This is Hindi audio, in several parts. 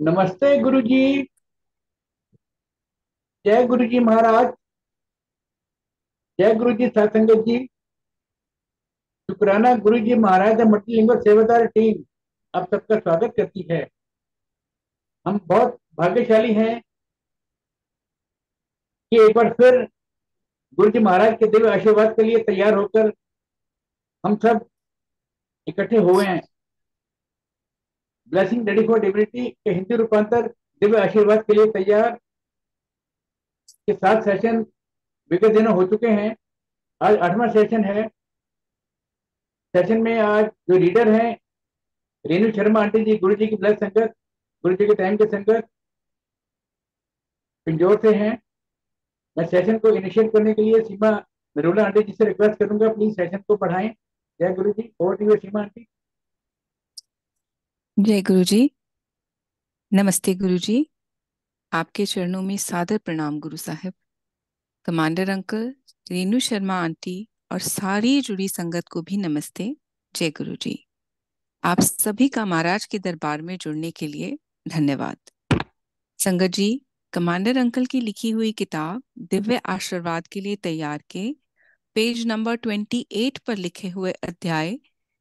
नमस्ते गुरु जी। जय गुरु जी महाराज। जय गुरु जी सत्संगत जी। शुक्राना गुरु जी महाराज द मल्टीलिंगुअल सेवादार टीम आप सबका स्वागत करती है। हम बहुत भाग्यशाली हैं कि एक बार फिर गुरु जी महाराज के दिव्य आशीर्वाद के लिए तैयार होकर हम सब इकट्ठे हुए हैं। ब्लेसिंग रेडी फॉर डिविनिटी के हिंदी रूपांतर दिव्य आशीर्वाद के लिए तैयार के 7 सेशन विगत दिनों हो चुके हैं। आज 8वां सेशन है। सेशन में आज जो रीडर हैं रेणु शर्मा आंटी जी, गुरु जी की ब्लेस संगत, गुरु जी के टाइम के संगत पिंजौर से हैं। मैं सेशन को इनिशिएट करने के लिए सीमा नरोला आंटी जी से रिक्वेस्ट करूंगा, प्लीज सेशन को पढ़ाएं। जय गुरु जी। Over to you Seema aunty. जय गुरु जी। नमस्ते गुरु जी। आपके चरणों में सादर प्रणाम Guru Sahib. Commander uncle, Renu Sharma aunty और सारी जुड़ी संगत को भी नमस्ते। जय गुरु जी। आप सभी का महाराज के दरबार में जुड़ने के लिए धन्यवाद। संगत जी, कमांडर अंकल की लिखी हुई किताब दिव्य आशीर्वाद के लिए तैयार के पेज नंबर 28 पर लिखे हुए अध्याय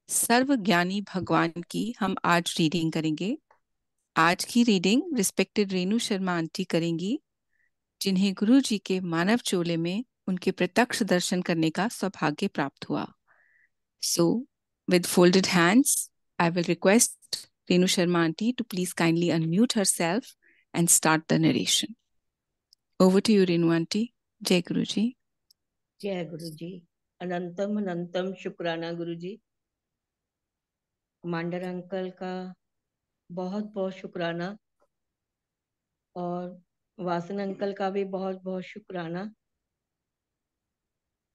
सर्वज्ञानी भगवान की हम आज रीडिंग करेंगे। आज की reading respected Renu Sharma aunty करेंगी, जिन्हें गुरु जी के मानव चोले में उनके प्रत्यक्ष दर्शन करने का सौभाग्य प्राप्त हुआ। सो with folded hands, I will request Renu Sharma aunty to please kindly unmute herself and start the narration. Over to you, Renu aunty. Jai Guru ji. जय गुरु जी। अनंतम अनंतम शुक्राना गुरु जी। कमांडर अंकल का बहुत बहुत शुक्राना और वासन अंकल का भी बहुत बहुत शुक्राना।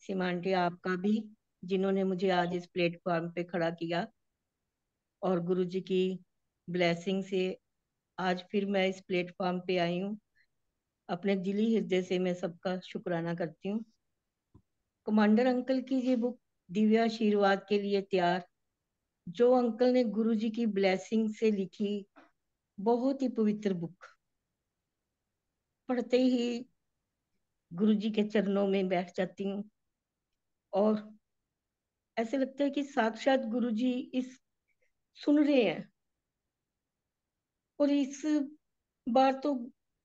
सीमा आंटी आपका भी, जिन्होंने मुझे आज इस प्लेटफॉर्म पे खड़ा किया, और गुरु जी की ब्लेसिंग से आज फिर मैं इस प्लेटफॉर्म पे आई हूँ। अपने दिली हृदय से मैं सबका शुक्राना करती हूँ। कमांडर अंकल की ये बुक दिव्य आशीर्वाद के लिए तैयार, जो अंकल ने गुरु जी की ब्लेसिंग से लिखी, बहुत ही पवित्र बुक। पढ़ते ही गुरु जी के चरणों में बैठ जाती हूँ और ऐसे लगता है कि साक्षात गुरु जी इस सुन रहे हैं। और इस बार तो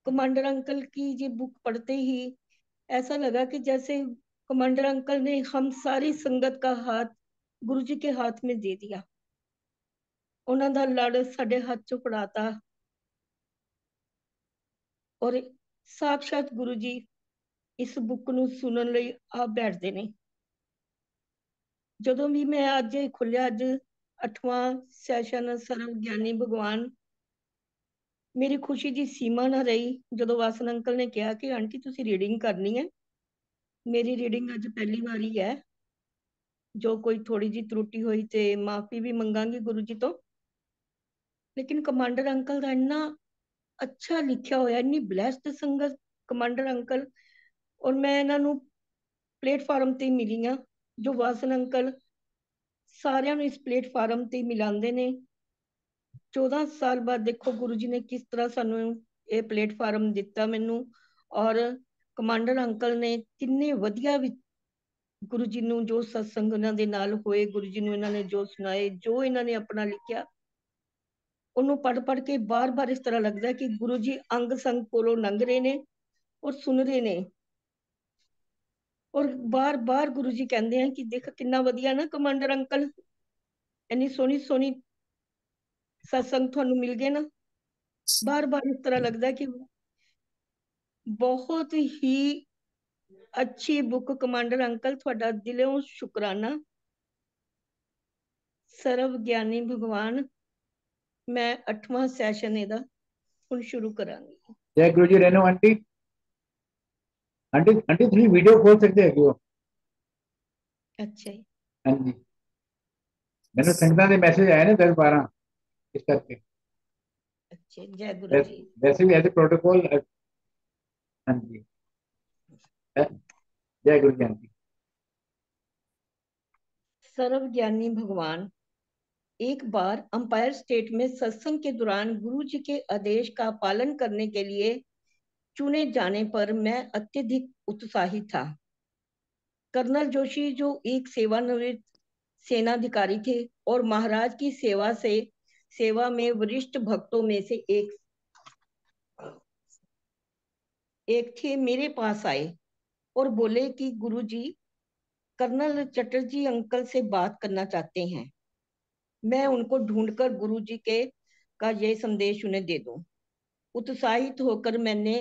कमांडर अंकल की ये बुक पढ़ते ही ऐसा लगा कि जैसे कमांडर अंकल ने हम सारी संगत का हाथ गुरु जी के हाथ में दे दिया, उन्हों का लड़ साडे हाथ चों फड़ाता और साक्षात गुरु जी इस बुक ਨੂੰ सुनने ਲਈ ਆ बैठते ने। ਜਦੋਂ भी मैं अज खुलिया, अज 8वां सैशन सर्व ज्ञानी भगवान, मेरी खुशी जी सीमा ना रही जो वासन अंकल ने कहा कि आंटी तुसी रीडिंग करनी है। मेरी रीडिंग अज पहली बारी है, जो कोई थोड़ी जी त्रुटि हुई तो माफी भी मंगांगी गुरु जी तो। लेकिन कमांडर अंकल का इन्ना अच्छा लिखा होया, इन्नी ब्लैस्ड संगत कमांडर अंकल, और मैं इन्हों प्लेटफार्म ते मिली हाँ, जो वासन अंकल सारियां इस प्लेटफार्म ते मिलाते ने। 14 साल बाद देखो गुरु जी ने किस तरह सानू ये प्लेटफार्म दिता मैनू, और कमांडर अंकल ने किन्ने वधिया गुरु जी नू जो सत्संग उन्होंने नाल होए, गुरु जी नू इन्होंने जो सुनाए, जो इन्होंने अपना लिखा, उन्होंने पढ़ पढ़ के बार बार इस तरह लगता है कि गुरु जी अंग संग कोलों लंघ रहे ने और सुन रहे ने। और बार बार गुरु जी कहते हैं कि देख कितना वधिया ना कमांडर अंकल, इन्नी सोहनी सोहनी सत्संग थानू मिल गए ना। बार बार इस तरह लगता है कि बहुत ही अच्छी बुक कमांडर अंकल, थोड़ा दिलों शुकराना। सर्व ज्ञानी भगवान, मैं 8वां सैशन ਇਹਦਾ ਹੁਣ शुरू करांगी। जय गुरु जी। रेणु आंटी, आंटी आंटी थोड़ी वीडियो खोल सकते हैं क्यों? अच्छा जी। हाँ जी, मैंने संगतां ਦੇ मैसेज आए ना 10-12 इस करके। अच्छा, जय गुरु जी। वैसे भी एज ए प्रोटोकॉल। हाँ जी। जय गुरु जी आंटी। सर्व ज्ञानी भगवान, एक बार अंपायर स्टेट में सत्संग के दौरान गुरु जी के आदेश का पालन करने के लिए चुने जाने पर मैं अत्यधिक उत्साहित था। कर्नल जोशी, जो एक सेवानिवृत्त सेनाधिकारी थे और महाराज की सेवा में वरिष्ठ भक्तों में से एक थे, मेरे पास आए और बोले कि गुरुजी, कर्नल चटर्जी अंकल से बात करना चाहते हैं। मैं उनको ढूंढकर गुरुजी के का ये संदेश उन्हें दे दूं। उत्साहित होकर मैंने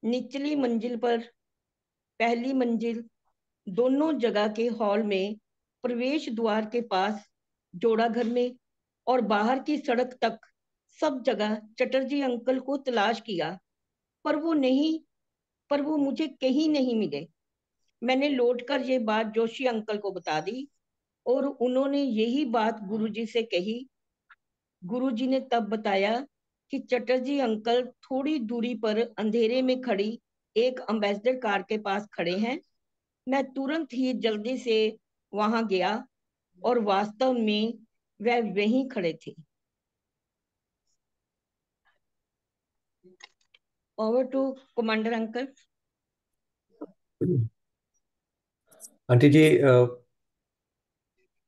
निचली मंजिल पर, पहली मंजिल, दोनों जगह के हॉल में, प्रवेश द्वार के पास, जोड़ा घर में और बाहर की सड़क तक सब जगह चटर्जी अंकल को तलाश किया, पर वो मुझे कहीं नहीं मिले। मैंने लौटकर ये बात जोशी अंकल को बता दी और उन्होंने यही बात गुरुजी से कही। गुरुजी ने तब बताया कि चटर्जी अंकल थोड़ी दूरी पर अंधेरे में खड़ी एक एम्बेसडर कार के पास खड़े हैं। मैं तुरंत ही जल्दी से वहां गया और वास्तव में वह वहीं खड़े थे। Over to commander uncle. Aunty जी,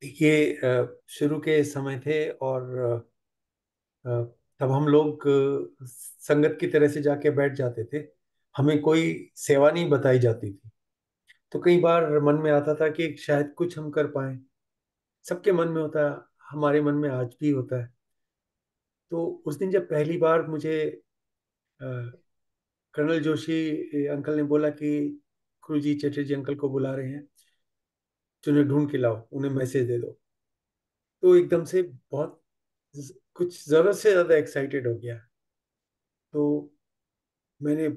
ये शुरू के समय थे और तब हम लोग संगत की तरह से जाके बैठ जाते थे। हमें कोई सेवा नहीं बताई जाती थी। तो कई बार मन में आता था कि शायद कुछ हम कर पाए। सबके मन में होता है, हमारे मन में आज भी होता है। तो उस दिन जब पहली बार मुझे अ, कर्नल जोशी अंकल ने बोला कि गुरुजी चटर्जी अंकल को बुला रहे हैं, उन्हें ढूंढ के लाओ, उन्हें मैसेज दे दो, तो एकदम से बहुत कुछ जरूरत से ज्यादा एक्साइटेड हो गया। तो मैंने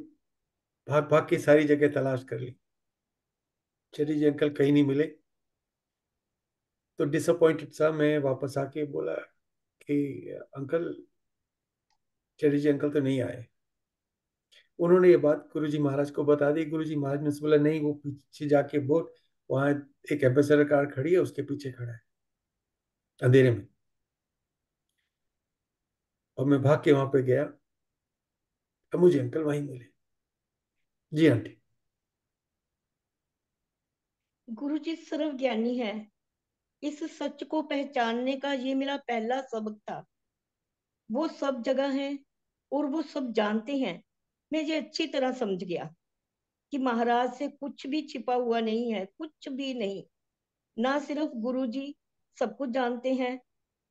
भाग भाग के सारी जगह तलाश कर ली। चटर्जी अंकल कहीं नहीं मिले। तो डिसअपॉइंटेड सा मैं वापस आके बोला कि अंकल, चटर्जी अंकल तो नहीं आए। उन्होंने ये बात गुरुजी महाराज को बता दी। गुरुजी महाराज ने बोला नहीं, वो पीछे जाके बोल, वहां एक एम्बेसडर कार खड़ी है, उसके पीछे खड़ा है अंधेरे में। और मैं भाग के वहां पे गया, अब मुझे अंकल वहीं मिले। जी आंटी। गुरुजी सर्वज्ञानी है। इस सच को पहचानने का ये मेरा पहला सबक था। वो सब जगह है और वो सब जानते हैं। मैं ये अच्छी तरह समझ गया कि महाराज से कुछ भी छिपा हुआ नहीं है, कुछ भी नहीं। ना सिर्फ गुरुजी सब कुछ जानते हैं,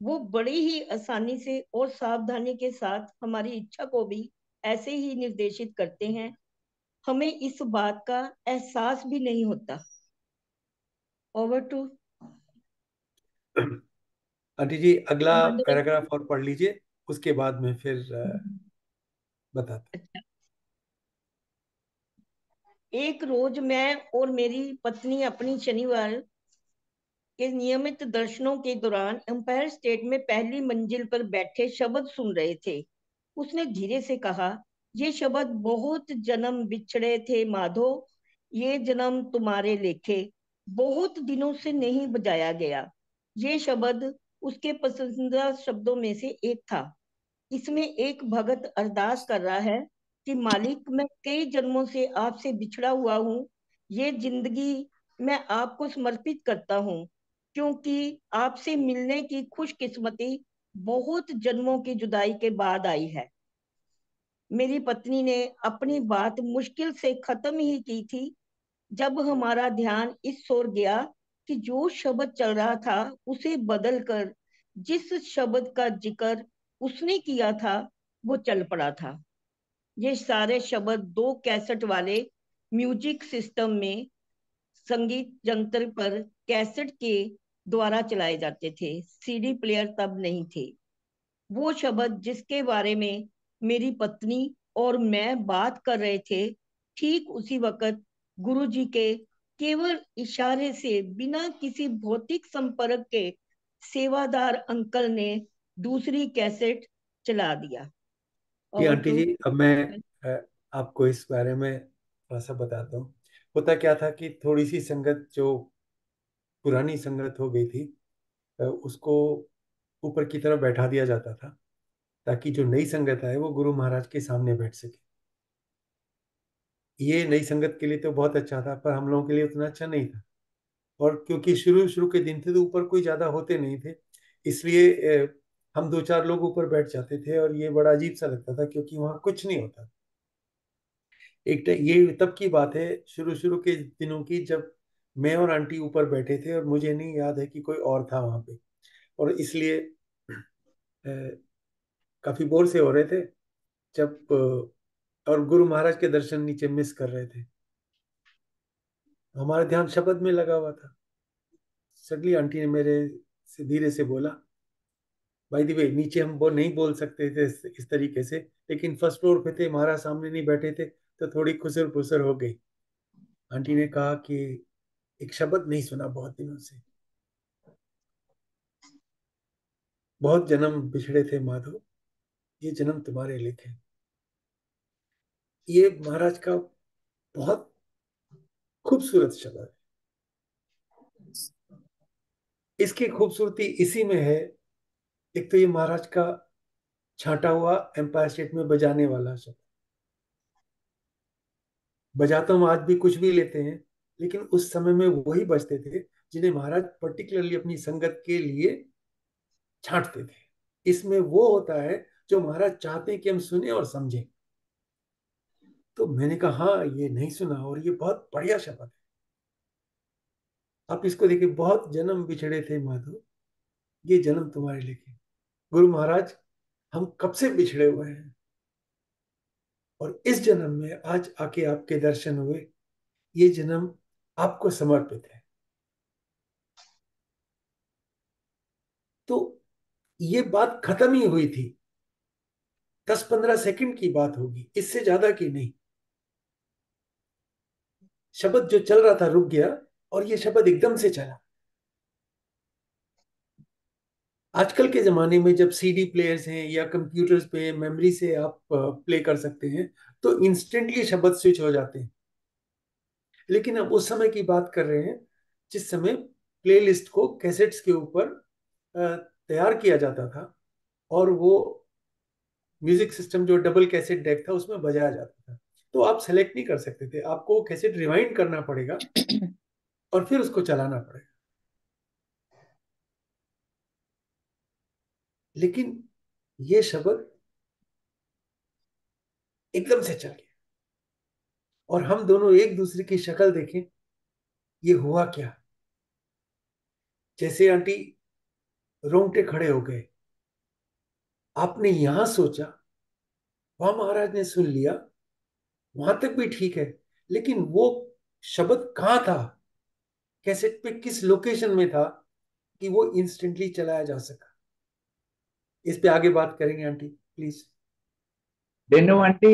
वो बड़ी ही आसानी से और सावधानी के साथ हमारी इच्छा को भी ऐसे ही निर्देशित करते हैं, हमें इस बात का एहसास भी नहीं होता। ओवर टू आंटी जी, अगला कमांडर। पैराग्राफ और पढ़ लीजिए, उसके बाद में फिर बताता। अच्छा। एक रोज मैं और मेरी पत्नी अपनी शनिवार के नियमित दर्शनों के दौरान एम्पायर स्टेट में पहली मंजिल पर बैठे शब्द सुन रहे थे। उसने धीरे से कहा, ये शब्द बहुत जन्म बिछड़े थे माधो, ये जन्म तुम्हारे लेखे, बहुत दिनों से नहीं बजाया गया। ये शब्द उसके पसंदीदा शब्दों में से एक था। इसमें एक भगत अरदास कर रहा है कि मालिक, मैं कई जन्मों से आपसे बिछड़ा हुआ हूँ। ये जिंदगी मैं आपको समर्पित करता हूँ, क्योंकि आपसे मिलने की खुशकिस्मती बहुत जन्मों की जुदाई के बाद आई है। मेरी पत्नी ने अपनी बात मुश्किल से खत्म ही की थी जब हमारा ध्यान इस ओर गया कि जो शब्द चल रहा था उसे बदलकर जिस शब्द का जिक्र उसने किया था वो चल पड़ा था। ये सारे शब्द दो कैसेट वाले म्यूजिक सिस्टम में संगीत यंत्र पर कैसेट के द्वारा चलाए जाते थे। सीडी प्लेयर तब नहीं थे। वो शब्द जिसके बारे में मेरी पत्नी और मैं बात कर रहे थे, ठीक उसी वक्त गुरुजी के केवल इशारे से, बिना किसी भौतिक संपर्क के, सेवादार अंकल ने दूसरी कैसेट चला दिया। जी ओवर आंटी टू। जी, अब मैं आपको इस बारे में थोड़ा सा बताता हूँ। होता क्या था कि थोड़ी सी संगत जो पुरानी संगत हो गई थी, उसको ऊपर की तरफ बैठा दिया जाता था, ताकि जो नई संगत है वो गुरु महाराज के सामने बैठ सके। ये नई संगत के लिए तो बहुत अच्छा था, पर हम लोगों के लिए उतना अच्छा नहीं था। और क्योंकि शुरू शुरू के दिन थे तो ऊपर कोई ज्यादा होते नहीं थे, इसलिए हम दो चार लोग ऊपर बैठ जाते थे, और ये बड़ा अजीब सा लगता था क्योंकि वहां कुछ नहीं होता। ये तब की बात है, शुरू शुरू के दिनों की, जब मैं और आंटी ऊपर बैठे थे और मुझे नहीं याद है कि कोई और था वहां पे। और इसलिए अ, काफी बोर से हो रहे थे जब और गुरु महाराज के दर्शन नीचे मिस कर रहे थे। हमारा ध्यान शब्द में लगा हुआ था। सडनली आंटी ने मेरे से धीरे से बोला, भाई दी वे, नीचे हम वो नहीं बोल सकते थे इस तरीके से, लेकिन फर्स्ट फ्लोर पे थे, महाराज सामने नहीं बैठे थे, तो थोड़ी खुसर फुसर हो गई। आंटी ने कहा कि एक शब्द नहीं सुना बहुत दिनों से, बहुत जन्म बिछड़े थे माधो, ये जन्म तुम्हारे लिखे। ये महाराज का बहुत खूबसूरत शब्द है। इसकी खूबसूरती इसी में है, एक तो ये महाराज का छांटा हुआ एम्पायर स्टेट में बजाने वाला शब्द। बजाता हम आज भी कुछ भी लेते हैं, लेकिन उस समय में वही बजते थे जिन्हें महाराज पर्टिकुलरली अपनी संगत के लिए छांटते थे। इसमें वो होता है जो महाराज चाहते हैं कि हम सुने और समझें। तो मैंने कहा हाँ, ये नहीं सुना और ये बहुत बढ़िया शब्द है। आप इसको देखिए, बहुत जन्म बिछड़े थे माधो, ये जन्म तुम्हारे लेके। गुरु महाराज, हम कब से बिछड़े हुए हैं, और इस जन्म में आज आके आपके दर्शन हुए। ये जन्म आपको समर्पित है। तो ये बात खत्म ही हुई थी, 10-15 सेकंड की बात होगी, इससे ज्यादा की नहीं। शब्द जो चल रहा था रुक गया, और ये शब्द एकदम से चला। आजकल के जमाने में जब सीडी प्लेयर्स हैं या कंप्यूटर्स पे मेमोरी से आप प्ले कर सकते हैं, तो इंस्टेंटली शब्द स्विच हो जाते हैं। लेकिन अब उस समय की बात कर रहे हैं जिस समय प्लेलिस्ट को कैसेट्स के ऊपर तैयार किया जाता था, और वो म्यूजिक सिस्टम जो डबल कैसेट डेक था उसमें बजाया जाता था। तो आप सेलेक्ट नहीं कर सकते थे, आपको वो कैसेट रिवाइंड करना पड़ेगा और फिर उसको चलाना पड़ेगा। लेकिन ये शब्द एकदम से चल गया, और हम दोनों एक दूसरे की शक्ल देखें, ये हुआ क्या। जैसे आंटी रोंगटे खड़े हो गए। आपने यहां सोचा, वहां महाराज ने सुन लिया, वहां तक भी ठीक है, लेकिन वो शब्द कहाँ था, कैसेट पे किस लोकेशन में था कि वो इंस्टेंटली चलाया जा सका। इस पे आगे बात करेंगे आंटी, प्लीज। रेनू आंटी,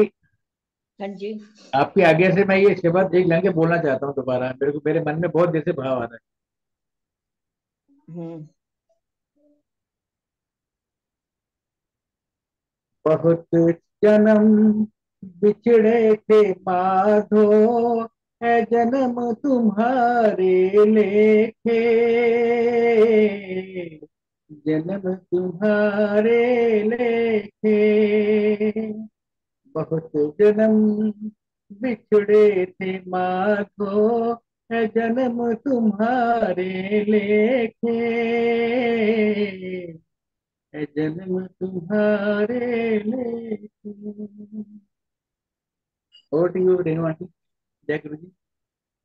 हाँ जी। आपकी आज्ञा से मैं ये शब्द एक लाइन के बोलना चाहता हूँ दोबारा। मेरे मन में बहुत जैसे भाव आ रहा है। हम्म। बहुत जन्म बिछड़े थे माधो, है जन्म तुम्हारे लेखे, जन्म तुम्हारे लेखे। बहुत जन्म बिछड़े थे माधो, है जन्म तुम्हारे लेखे, है जन्म तुम्हारे लेके। over to you, Renu aunty. जय गुरु जी।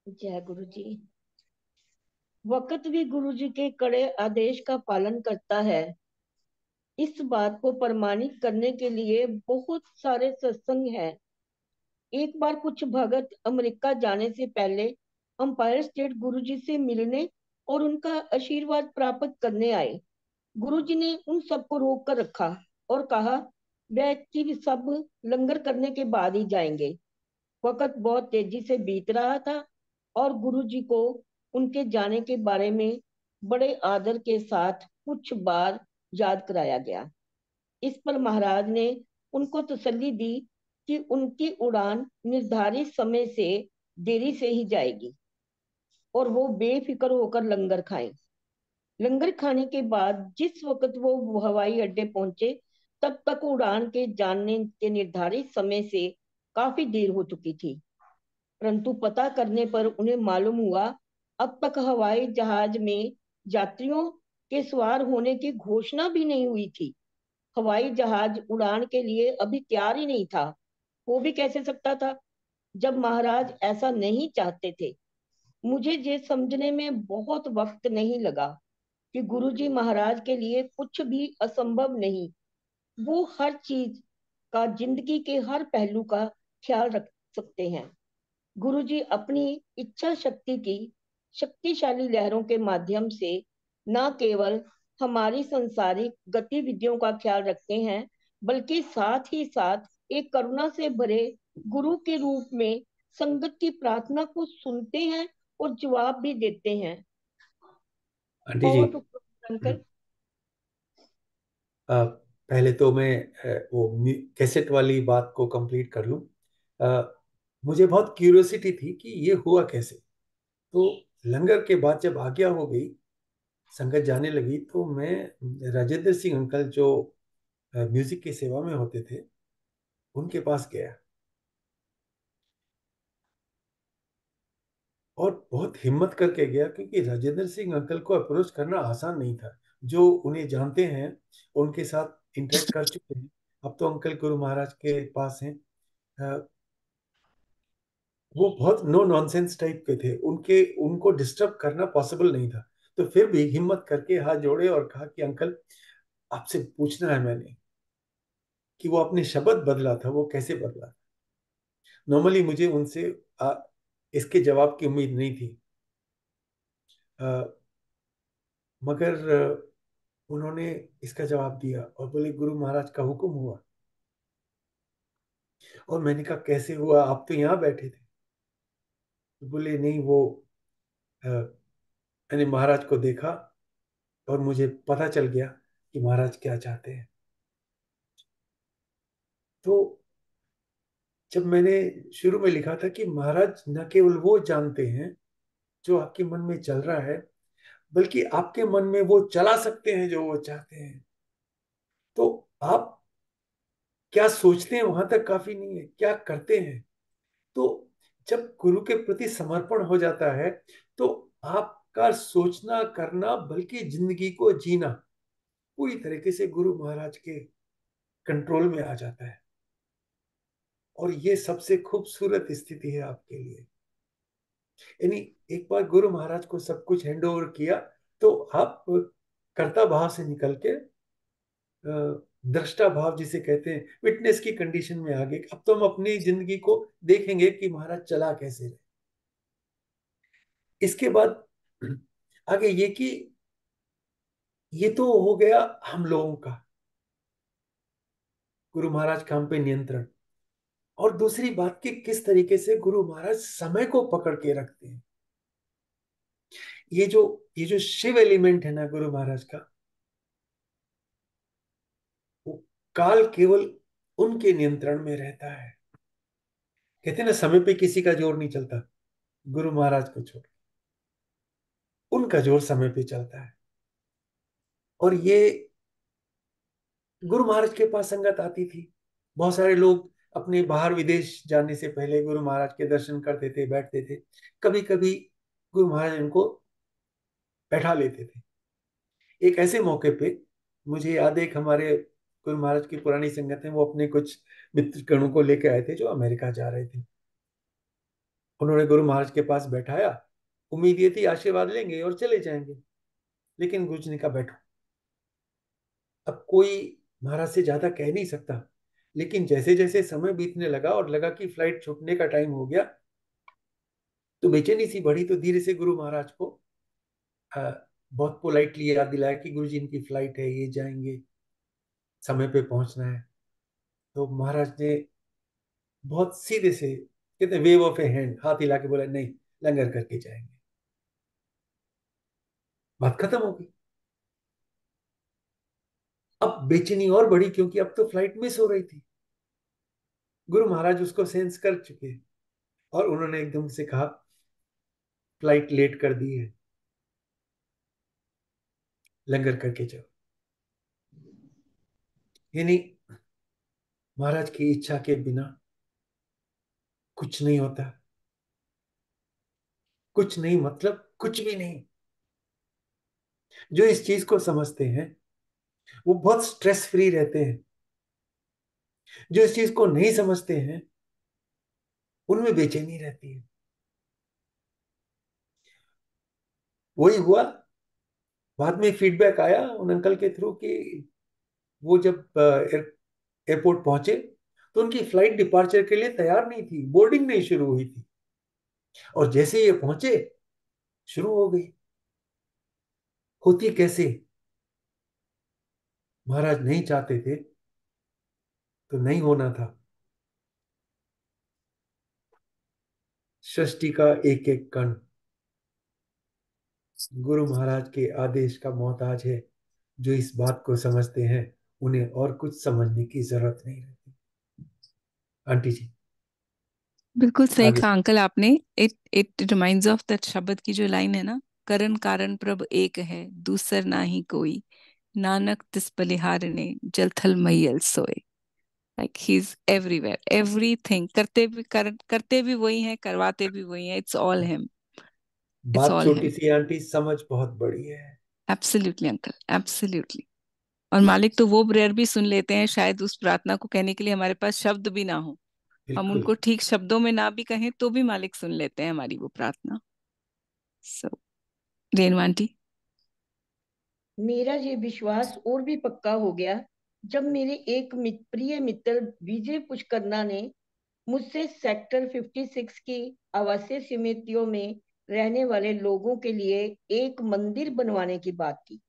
जय गुरु जी। वक्त भी गुरु जी के कड़े आदेश का पालन करता है। इस बात को प्रमाणित करने के लिए बहुत सारे सत्संग हैं। एक बार कुछ भगत अमेरिका जाने से पहले अंपायर स्टेट गुरुजी से मिलने और उनका आशीर्वाद प्राप्त करने आए। गुरुजी ने उन सबको रोक कर रखा और कहा, वे कि सब लंगर करने के बाद ही जाएंगे। वक्त बहुत तेजी से बीत रहा था और गुरुजी को उनके जाने के बारे में बड़े आदर के साथ कुछ बार याद कराया गया। इस पर महाराज ने उनको तसल्ली दी कि उनकी उड़ान निर्धारित समय से देरी से ही जाएगी और वो बेफिक्र होकर लंगर खाएं। लंगर खाने के बाद जिस वक्त वो हवाई अड्डे पहुंचे, तब तक उड़ान के जानने के निर्धारित समय से काफी देर हो चुकी थी। परंतु पता करने पर उन्हें मालूम हुआ, अब तक हवाई जहाज में यात्रियों के सवार होने की घोषणा भी नहीं हुई थी। हवाई जहाज उड़ान के लिए अभी तैयार ही नहीं था। हो भी कैसे सकता था जब महाराज ऐसा नहीं चाहते थे। मुझे ये समझने में बहुत वक्त नहीं लगा कि गुरुजी महाराज के लिए कुछ भी असंभव नहीं। वो हर चीज का, जिंदगी के हर पहलू का ख्याल रख सकते हैं। गुरुजी अपनी इच्छा शक्ति की शक्तिशाली लहरों के माध्यम से न केवल हमारी सांसारिक गतिविधियों का ख्याल रखते हैं, बल्कि साथ ही साथ एक करुणा से भरे गुरु के रूप में संगत की प्रार्थना को सुनते हैं और जवाब भी देते हैं। Aunty ji, over to uncle. पहले तो मैं वो कैसेट वाली बात को कंप्लीट कर लूं। मुझे बहुत क्यूरियोसिटी थी कि ये हुआ कैसे। तो लंगर के बाद जब आज्ञा हो गई, संगत जाने लगी, तो मैं राजेंद्र सिंह अंकल जो म्यूजिक की सेवा में होते थे, उनके पास गया और बहुत हिम्मत करके गया, क्योंकि राजेंद्र सिंह अंकल को अप्रोच करना आसान नहीं था। जो उन्हें जानते हैं, उनके साथ इंटरेक्ट कर चुके हैं, अब तो अंकल गुरु महाराज के पास हैं। अ, वो बहुत नो नॉनसेंस टाइप के थे, उनके उनको डिस्टर्ब करना पॉसिबल नहीं था। तो फिर भी हिम्मत करके हाथ जोड़े और कहा कि अंकल, आपसे पूछना है मैंने कि वो अपने शब्द बदला था, वो कैसे बदला। नॉर्मली मुझे उनसे इसके जवाब की उम्मीद नहीं थी, मगर उन्होंने इसका जवाब दिया और बोले गुरु महाराज का हुक्म हुआ। और मैंने कहा कैसे हुआ, आप तो यहाँ बैठे थे। तो बोले नहीं, वो मैंने महाराज को देखा और मुझे पता चल गया कि महाराज क्या चाहते हैं। तो जब मैंने शुरू में लिखा था कि महाराज न केवल वो जानते हैं जो आपके मन में चल रहा है, बल्कि आपके मन में वो चला सकते हैं जो वो चाहते हैं। तो आप क्या सोचते हैं वहां तक काफी नहीं है, क्या करते हैं। तो जब गुरु के प्रति समर्पण हो जाता है, तो आपका सोचना करना, बल्कि जिंदगी को जीना पूरी तरीके से गुरु महाराज के कंट्रोल में आ जाता है। और ये सबसे खूबसूरत स्थिति है आपके लिए। यानी एक बार गुरु महाराज को सब कुछ हैंड ओवर किया, तो आप कर्ता भाव से निकल के दृष्टा भाव जिसे कहते हैं, विटनेस की कंडीशन में आ गए। अब तो हम अपनी जिंदगी को देखेंगे कि महाराज चला कैसे रहे। इसके बाद आगे ये कि ये तो हो गया हम लोगों का, गुरु महाराज का हम पे नियंत्रण। और दूसरी बात कि किस तरीके से गुरु महाराज समय को पकड़ के रखते हैं। ये जो शिव एलिमेंट है ना गुरु महाराज का, वो काल केवल उनके नियंत्रण में रहता है। कहते हैं ना, समय पे किसी का जोर नहीं चलता, गुरु महाराज को छोड़ उनका जोर समय पे चलता है। और ये गुरु महाराज के पास संगत आती थी। बहुत सारे लोग अपने बाहर विदेश जाने से पहले गुरु महाराज के दर्शन करते थे, बैठते थे। कभी कभी गुरु महाराज उनको बैठा लेते थे। एक ऐसे मौके पे मुझे याद है, एक हमारे गुरु महाराज की पुरानी संगत है, वो अपने कुछ मित्र गणों को लेकर आए थे जो अमेरिका जा रहे थे। उन्होंने गुरु महाराज के पास बैठाया, उम्मीद ये थी आशीर्वाद लेंगे और चले जाएंगे। लेकिन गुरु जी ने कहा बैठो। अब कोई महाराज से ज्यादा कह नहीं सकता, लेकिन जैसे जैसे समय बीतने लगा और लगा कि फ्लाइट छूटने का टाइम हो गया, तो बेचैनी सी बढ़ी। तो धीरे से गुरु महाराज को बहुत पोलाइटली याद दिलाया कि गुरु जी इनकी फ्लाइट है, ये जाएंगे, समय पे पहुंचना है। तो महाराज ने बहुत सीधे से, कहते वेव ऑफ ए हैंड, हाथ हिला के बोला नहीं, लंगर करके जाएंगे। बात खत्म हो गई। अब बेचैनी और बढ़ी, क्योंकि अब तो फ्लाइट मिस हो रही थी। गुरु महाराज उसको सेंस कर चुके और उन्होंने एकदम से कहा फ्लाइट लेट कर दी है। लंगर करके जाओ। यानी महाराज की इच्छा के बिना कुछ नहीं होता। कुछ नहीं मतलब कुछ भी नहीं। जो इस चीज को समझते हैं वो बहुत स्ट्रेस फ्री रहते हैं। जो इस चीज को नहीं समझते हैं उनमें बेचैनी रहती है। वही हुआ। बाद में फीडबैक आया उन अंकल के थ्रू कि वो जब एयरपोर्ट पहुंचे तो उनकी फ्लाइट डिपार्चर के लिए तैयार नहीं थी, बोर्डिंग नहीं शुरू हुई थी। और जैसे ही ये पहुंचे शुरू हो गई। होती कैसे? महाराज नहीं चाहते थे तो नहीं होना था। सृष्टि का एक एक कण गुरु महाराज के आदेश का मोहताज है। जो इस बात को समझते हैं उन्हें और कुछ समझने की जरूरत नहीं रहती। आंटी जी बिल्कुल सही आगे। कहा अंकल आपने। It it reminds of that शब्द की जो लाइन है ना, करन कारण प्रभ एक है, दूसर ना ही कोई, नानक तिस बलिहारने जल थल मैयल सोए। Like he is everywhere, everything. करते भी वही है, करवाते भी वही है। इट्स ऑल हिम, इट्स बात ऑल छोटी हिम। सी आंटी, समझ बहुत बड़ी है। Absolutely uncle, absolutely. और मालिक तो वो प्रेयर भी सुन लेते हैं, शायद उस प्रार्थना को कहने के लिए हमारे पास शब्द भी ना हो, हम बिल्कुल। उनको ठीक शब्दों में ना भी कहें तो भी मालिक सुन लेते हैं हमारी वो प्रार्थना। सो रेनू आंटी। मेरा ये विश्वास और भी पक्का हो गया जब मेरे एक प्रिय मित्र विजय पुष्करना ने मुझसे सेक्टर 56 की आवासीय समितियों में रहने वाले लोगों के लिए एक मंदिर बनवाने की बात की।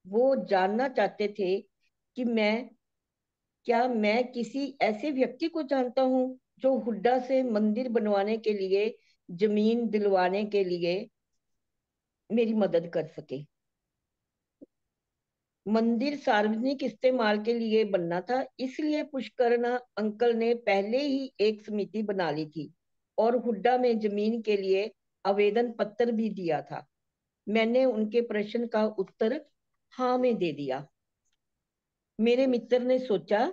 वो जानना चाहते थे कि मैं किसी ऐसे व्यक्ति को जानता हूँ जो हुड्डा से मंदिर बनवाने के लिए, जमीन दिलवाने के लिए मेरी मदद कर सके। मंदिर सार्वजनिक इस्तेमाल के लिए बनना था, इसलिए पुष्करना अंकल ने पहले ही एक समिति बना ली थी और हुड्डा में जमीन के लिए आवेदन पत्र भी दिया था। मैंने उनके प्रश्न का उत्तर हाँ में दे दिया। मेरे मित्र ने सोचा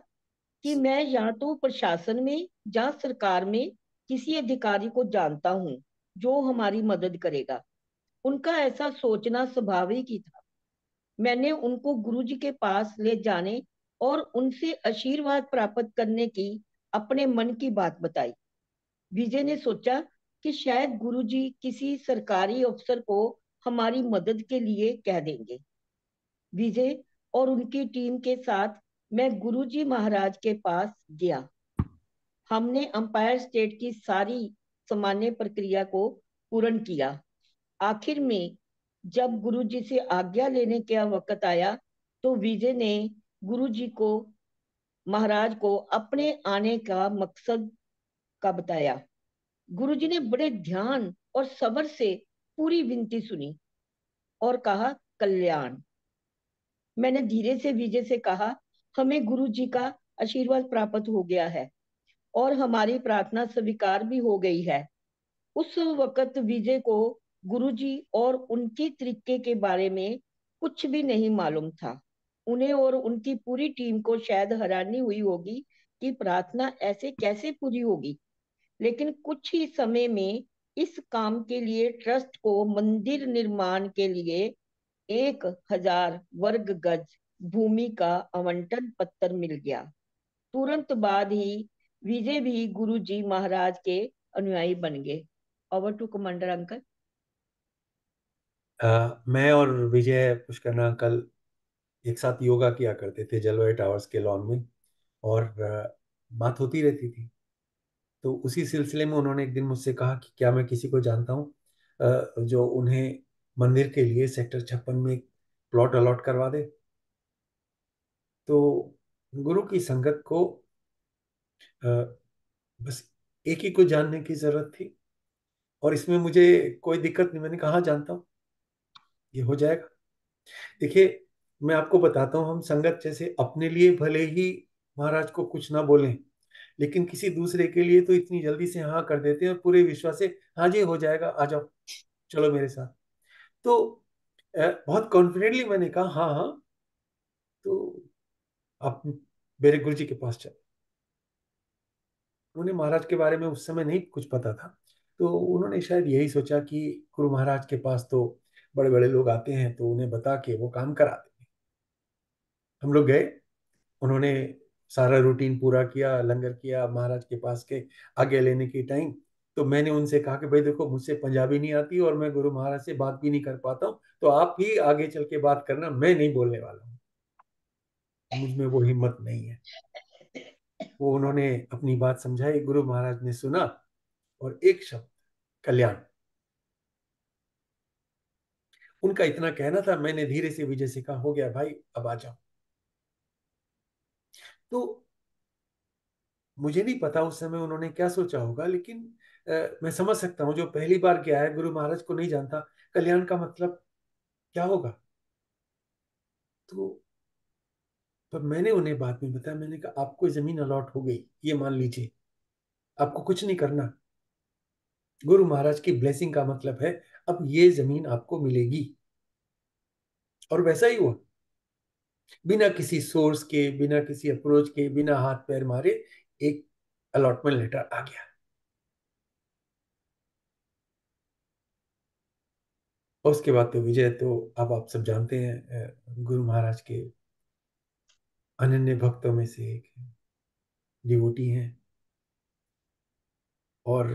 कि मैं या तो प्रशासन में या सरकार में किसी अधिकारी को जानता हूँ जो हमारी मदद करेगा। उनका ऐसा सोचना स्वाभाविक ही था। मैंने उनको गुरुजी के पास ले जाने और उनसे आशीर्वाद प्राप्त करने की अपने मन की बात बताई। विजय ने सोचा कि शायद गुरुजी किसी सरकारी अफसर को हमारी मदद के लिए कह देंगे। विजय और उनकी टीम के साथ मैं गुरुजी महाराज के पास गया। हमने अंपायर स्टेट की सारी सामान्य प्रक्रिया को पूर्ण किया। आखिर में जब गुरुजी से आज्ञा लेने का वक्त आया तो विजय ने गुरुजी को महाराज को अपने आने का मकसद का बताया। गुरुजी ने बड़े ध्यान और सब्र से पूरी विनती सुनी और कहा, कल्याण। मैंने धीरे से विजय से कहा, हमें गुरुजी का आशीर्वाद प्राप्त हो गया है और हमारी प्रार्थना स्वीकार भी हो गई है। उस वक्त विजय को गुरुजी और उनके तरीके के बारे में कुछ भी नहीं मालूम था। उन्हें और उनकी पूरी टीम को शायद हैरानी हुई होगी कि प्रार्थना ऐसे कैसे पूरी होगी, लेकिन कुछ ही समय में इस काम के लिए ट्रस्ट को मंदिर निर्माण के लिए 1,000 वर्ग गज भूमि का आवंटन पत्र मिल गया। तुरंत बाद ही विजय भी गुरुजी महाराज के अनुयायी बन गए। Over to commander uncle. मैं और विजय पुष्करना कल एक साथ योगा किया करते थे जलवायु टावर्स के लॉन में। और बात होती रहती थी। तो उसी सिलसिले में उन्होंने एक दिन मुझसे कहा कि क्या मैं किसी को जानता हूँ जो उन्हें मंदिर के लिए सेक्टर 56 में एक प्लॉट अलॉट करवा दे। तो गुरु की संगत को अ, बस एक ही को जानने की जरूरत थी और इसमें मुझे कोई दिक्कत नहीं। मैंने कहा "हाँ, जानता हूँ, ये हो जाएगा"। देखिए, मैं आपको बताता हूँ, हम संगत जैसे अपने लिए भले ही महाराज को कुछ ना बोलें, लेकिन किसी दूसरे के लिए तो इतनी जल्दी से हाँ कर देते हैं और पूरे विश्वास से हाँ जी हो जाएगा, आ जाओ, चलो मेरे साथ। तो बहुत कॉन्फिडेंटली मैंने कहा हाँ हाँ, तो आप मेरे गुरु जी के पास चल। उन्हें महाराज के बारे में उस समय नहीं कुछ पता था, तो उन्होंने शायद यही सोचा कि गुरु महाराज के पास तो बड़े बड़े लोग आते हैं, तो उन्हें बता के वो काम करा देंगे। हम लोग गए, उन्होंने सारा रूटीन पूरा किया, लंगर किया महाराज के पास के आगे लेने की टाइम। तो मैंने उनसे कहा कि भाई देखो, मुझसे पंजाबी नहीं आती और मैं गुरु महाराज से बात भी नहीं कर पाता हूँ, तो आप ही आगे चल के बात करना, मैं नहीं बोलने वाला हूँ, मुझ में वो हिम्मत नहीं है। वो उन्होंने अपनी बात समझाई, गुरु महाराज ने सुना, और एक शब्द कल्याण। उनका इतना कहना था, मैंने धीरे से विजय से कहा हो गया भाई, अब आ जाओ। तो मुझे नहीं पता उस समय उन्होंने क्या सोचा होगा, लेकिन मैं समझ सकता हूँ, जो पहली बार गया है गुरु महाराज को नहीं जानता कल्याण का मतलब क्या होगा। तो पर मैंने उन्हें बाद में बताया, मैंने कहा आपको जमीन अलॉट हो गई, ये मान लीजिए, आपको कुछ नहीं करना। गुरु महाराज की ब्लेसिंग का मतलब है अब ये जमीन आपको मिलेगी। और वैसा ही हुआ, बिना किसी सोर्स के, बिना किसी अप्रोच के, बिना हाथ पैर मारे एक अलॉटमेंट लेटर आ गया। और उसके बाद तो विजय तो अब आप सब जानते हैं, गुरु महाराज के अनन्य भक्तों में से एक डिवोटी हैं। और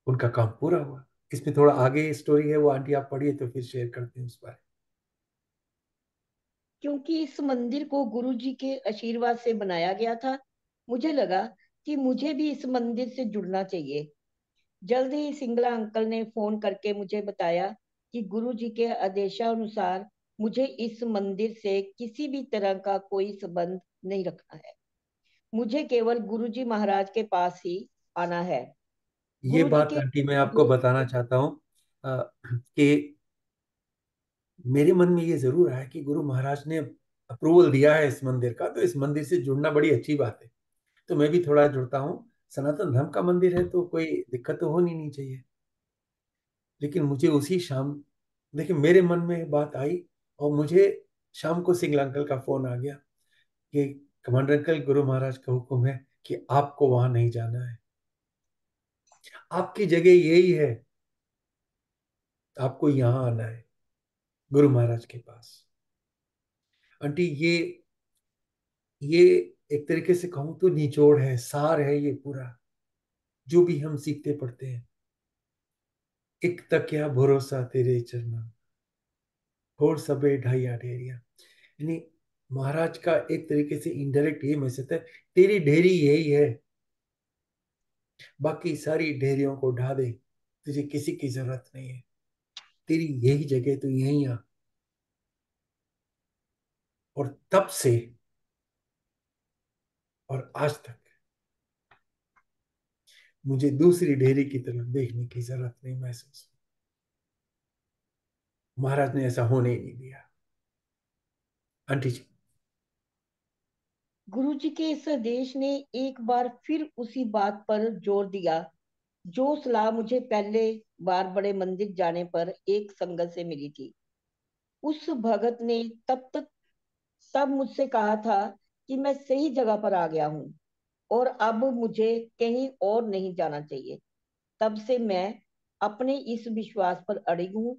उनका काम पूरा हुआ। इसमें थोड़ा आगे स्टोरी है, वो आंटी आप पढ़िए तो फिर शेयर करते हैं उस बारे क्योंकि इस मंदिर को गुरु जी के आशीर्वाद से बनाया गया था, मुझे लगा कि मुझे भी इस मंदिर से जुड़ना चाहिए। जल्द ही सिंगला अंकल ने फोन करके मुझे बताया कि गुरु जी के आदेशानुसार मुझे इस मंदिर से किसी भी तरह का कोई संबंध नहीं रखना है। मुझे केवल गुरु जी महाराज के पास ही आना है। में। ये गुरु जी बात के आंटी मैं आपको बताना चाहता हूँ कि मेरे मन में ये जरूर आया कि गुरु महाराज ने अप्रूवल दिया है इस मंदिर का, तो इस मंदिर से जुड़ना बड़ी अच्छी बात है। तो मैं भी थोड़ा जुड़ता हूँ। सनातन धर्म का मंदिर है तो कोई दिक्कत तो होनी नहीं चाहिए। लेकिन मुझे उसी शाम, देखिए मेरे मन में बात आई, और मुझे शाम को सिंगला अंकल का फोन आ गया कि कमांडर अंकल, गुरु महाराज का हुक्म है कि आपको वहां नहीं जाना है, आपकी जगह यही है, आपको यहाँ आना है गुरु महाराज के पास। आंटी ये एक तरीके से कहूं तो निचोड़ है, सार है ये पूरा, जो भी हम सीखते पढ़ते हैं। एक तकिया भरोसा तेरे चरना, और सबे ढाइया ढेरिया। यानी महाराज का एक तरीके से इनडायरेक्ट ये मैसेज है, तेरी ढेरी यही है, बाकी सारी ढेरियों को ढा दे, तुझे किसी की जरूरत नहीं है, तेरी यही जगह, तू यहीं आ। और तब से और आज तक मुझे दूसरी ढेरी की तरफ देखने की जरूरत नहीं महसूस हुई। महाराज ने ऐसा होने ही नहीं दिया। आंटी जी। गुरु जी के इस आदेश ने एक बार फिर उसी बात पर जोर दिया जो सलाह मुझे पहले बार बड़े मंदिर जाने पर एक संगत से मिली थी। उस भगत ने तब मुझसे कहा था कि मैं सही जगह पर आ गया हूँ और अब मुझे कहीं और नहीं जाना चाहिए। तब से मैं अपने इस विश्वास पर अड़ी हूँ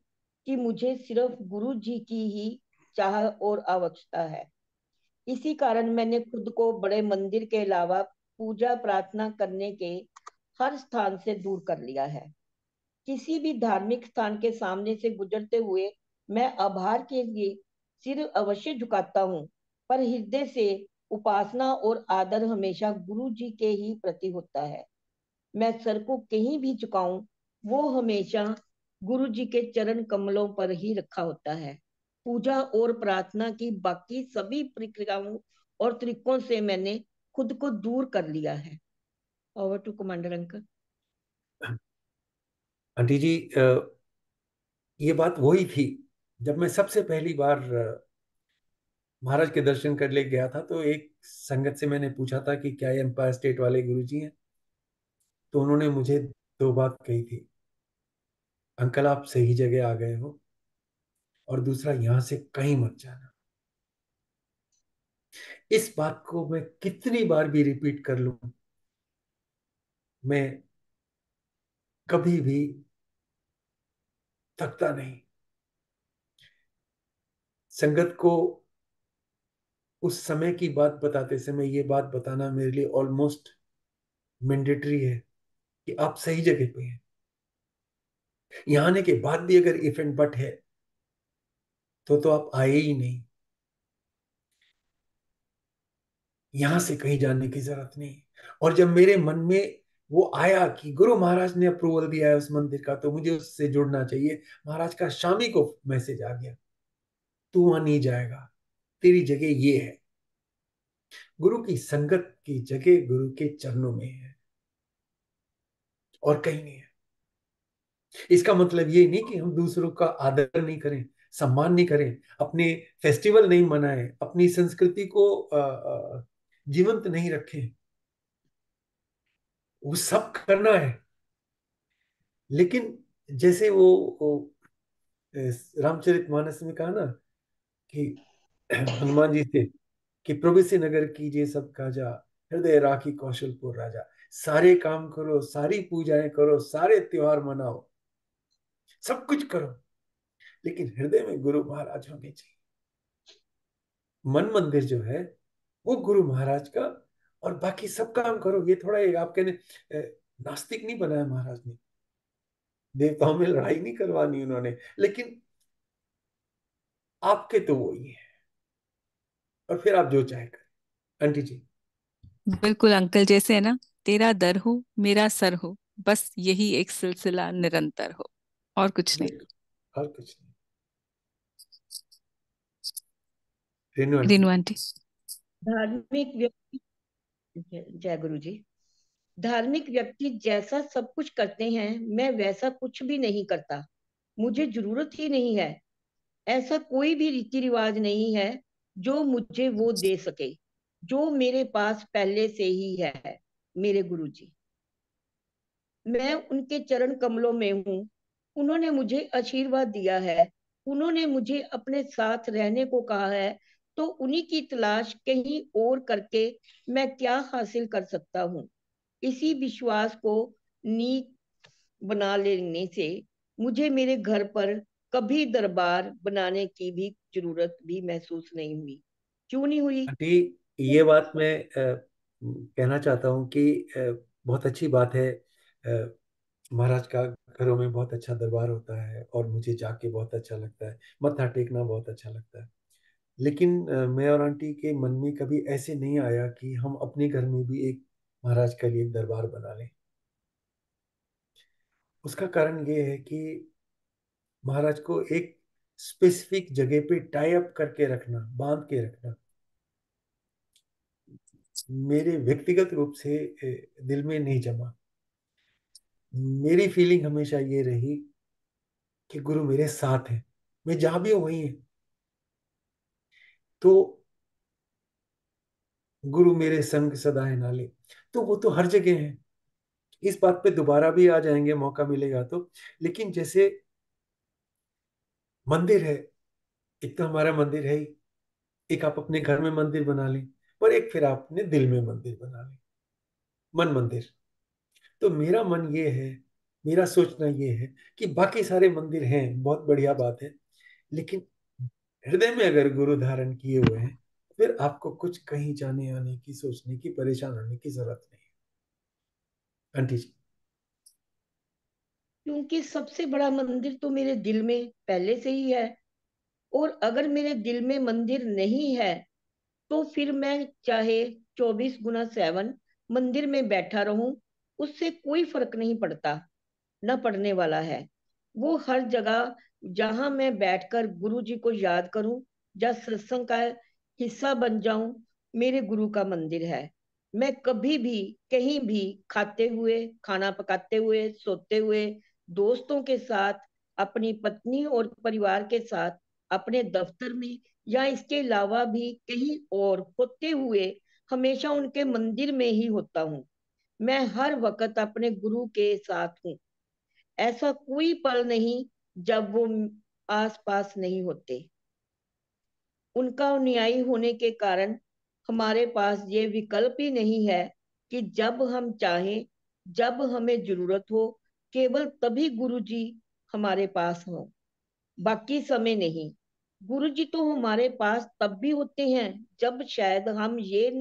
कि मुझे सिर्फ गुरु जी की ही चाह और आवश्यकता है। इसी कारण मैंने खुद को बड़े मंदिर के अलावा पूजा प्रार्थना करने के हर स्थान से दूर कर लिया है। किसी भी धार्मिक स्थान के सामने से गुजरते हुए मैं आभार के लिए सिर अवश्य झुकाता हूँ, पर हृदय से उपासना और आदर हमेशा गुरु जी के ही प्रति होता है। मैं सर को कहीं भी झुकाऊं, वो हमेशा गुरु जी के चरण कमलों पर ही रखा होता है। पूजा और प्रार्थना की बाकी सभी प्रक्रियाओं और तरीकों से मैंने खुद को दूर कर लिया है। Over to commander uncle. Aunty जी, ये बात वही थी जब मैं सबसे पहली बार महाराज के दर्शन करने गया था, तो एक संगत से मैंने पूछा था कि क्या ये एम्पायर स्टेट वाले गुरुजी हैं। तो उन्होंने मुझे दो बात कही थी। अंकल आप सही जगह आ गए हो, और दूसरा यहां से कहीं मत जाना। इस बात को मैं कितनी बार भी रिपीट कर लूं, मैं कभी भी थकता नहीं। संगत को उस समय की बात बताते समय ये बात बताना मेरे लिए ऑलमोस्ट मैंडेटरी है कि आप सही जगह पे हैं। यहां आने के बाद भी अगर इफ एंड बट है तो आप आए ही नहीं। यहां से कहीं जाने की जरूरत नहीं। और जब मेरे मन में वो आया कि गुरु महाराज ने अप्रूवल दिया है उस मंदिर का, तो मुझे उससे जुड़ना चाहिए, महाराज का शामी को मैसेज आ गया, तू वहां नहीं जाएगा, तेरी जगह ये है। गुरु की संगत की जगह गुरु के चरणों में है और कहीं नहीं है। इसका मतलब ये नहीं कि हम दूसरों का आदर नहीं करें, सम्मान नहीं करें, अपने फेस्टिवल नहीं मनाएं, अपनी संस्कृति को जीवंत नहीं रखें। वो सब करना है। लेकिन जैसे वो रामचरितमानस में कहा ना कि हनुमान जी से कि प्रभु से नगर कीजिए सब काजा, हृदय राखी कौशलपुर राजा। सारे काम करो, सारी पूजाएं करो, सारे त्योहार मनाओ, सब कुछ करो, लेकिन हृदय में गुरु महाराज होने चाहिए। मन मंदिर जो है वो गुरु महाराज का, और बाकी सब काम करो। ये थोड़ा आप कहने नास्तिक नहीं बनाया महाराज ने, देवताओं में लड़ाई नहीं करवानी उन्होंने, लेकिन आपके तो वो ही है, और फिर आप जो चाहे करें। आंटी जी। बिल्कुल अंकल, जैसे है ना, तेरा दर हो मेरा सर हो, बस यही एक सिलसिला निरंतर हो, और कुछ नहीं। बिल्कुल, और कुछ नहीं। रेनू आंटी। रेनू आंटी। धार्मिक व्यक्ति, जय गुरु जी। धार्मिक व्यक्ति जैसा सब कुछ करते हैं, मैं वैसा कुछ भी नहीं करता। मुझे जरूरत ही नहीं है। ऐसा कोई भी रीति रिवाज नहीं है जो मुझे वो दे सके जो मेरे पास पहले से ही है। मेरे गुरु जी, मैं उनके चरण कमलों में हूँ। उन्होंने मुझे आशीर्वाद दिया है। उन्होंने मुझे अपने साथ रहने को कहा है, तो उन्हीं की तलाश कहीं और करके मैं क्या हासिल कर सकता हूँ। इसी विश्वास को नींव बना लेने से मुझे मेरे घर पर कभी दरबार बनाने की भी जरूरत भी महसूस नहीं हुई। क्यों नहीं हुई? आंटी, ये बात मैं कहना चाहता हूँ कि बहुत अच्छी बात है। महाराज का घरों में बहुत अच्छा दरबार होता है और मुझे जाके बहुत अच्छा लगता है, मत्था टेकना बहुत अच्छा लगता है। लेकिन मैं और आंटी के मन में कभी ऐसे नहीं आया कि हम अपने घर में भी एक महाराज के लिए एक दरबार बना लें। उसका कारण ये है कि महाराज को एक स्पेसिफिक जगह पे टाई अप करके रखना, बांध के रखना, मेरे व्यक्तिगत रूप से दिल में नहीं जमा। मेरी फीलिंग हमेशा ये रही कि गुरु मेरे साथ है, मैं जहां भी हूं वहीं है। तो गुरु मेरे संग सदा है नाले, तो वो तो हर जगह है। इस बात पे दोबारा भी आ जाएंगे मौका मिलेगा तो। लेकिन जैसे मंदिर है, एक तो हमारा मंदिर है ही, एक आप अपने घर में मंदिर बना लें, पर एक फिर आप अपने दिल में मंदिर बना लें, मन मंदिर। तो मेरा मन ये है, मेरा सोचना ये है कि बाकी सारे मंदिर हैं, बहुत बढ़िया बात है, लेकिन हृदय में अगर गुरु धारण किए हुए हैं, फिर आपको कुछ कहीं जाने आने की, सोचने की, परेशान होने की जरूरत नहीं। आंटी जी। क्योंकि सबसे बड़ा मंदिर तो मेरे दिल में पहले से ही है। और अगर मेरे दिल में मंदिर नहीं है, तो फिर मैं चाहे 24x7 मंदिर में बैठा रहूं, उससे कोई फर्क नहीं पड़ता, न पड़ने वाला है। वो हर जगह जहां मैं बैठकर गुरु जी को याद करूं या सत्संग का हिस्सा बन जाऊं, मेरे गुरु का मंदिर है। मैं कभी भी कहीं भी खाते हुए, खाना पकाते हुए, सोते हुए, दोस्तों के साथ, अपनी पत्नी और परिवार के साथ, अपने दफ्तर में या इसके अलावा भी कहीं और होते हुए, हमेशा उनके मंदिर में ही होता हूँ। मैं हर वक्त अपने गुरु के साथ हूँ। ऐसा कोई पल नहीं जब वो आस पास नहीं होते। उनका अनुयायी होने के कारण हमारे पास ये विकल्प ही नहीं है कि जब हम चाहें, जब हमें जरूरत हो, केवल तभी गुरु जी हमारे पास हों, बाकी समय नहीं। गुरु जी तो हमारे पास तब भी होते हैं जब शायद हम ये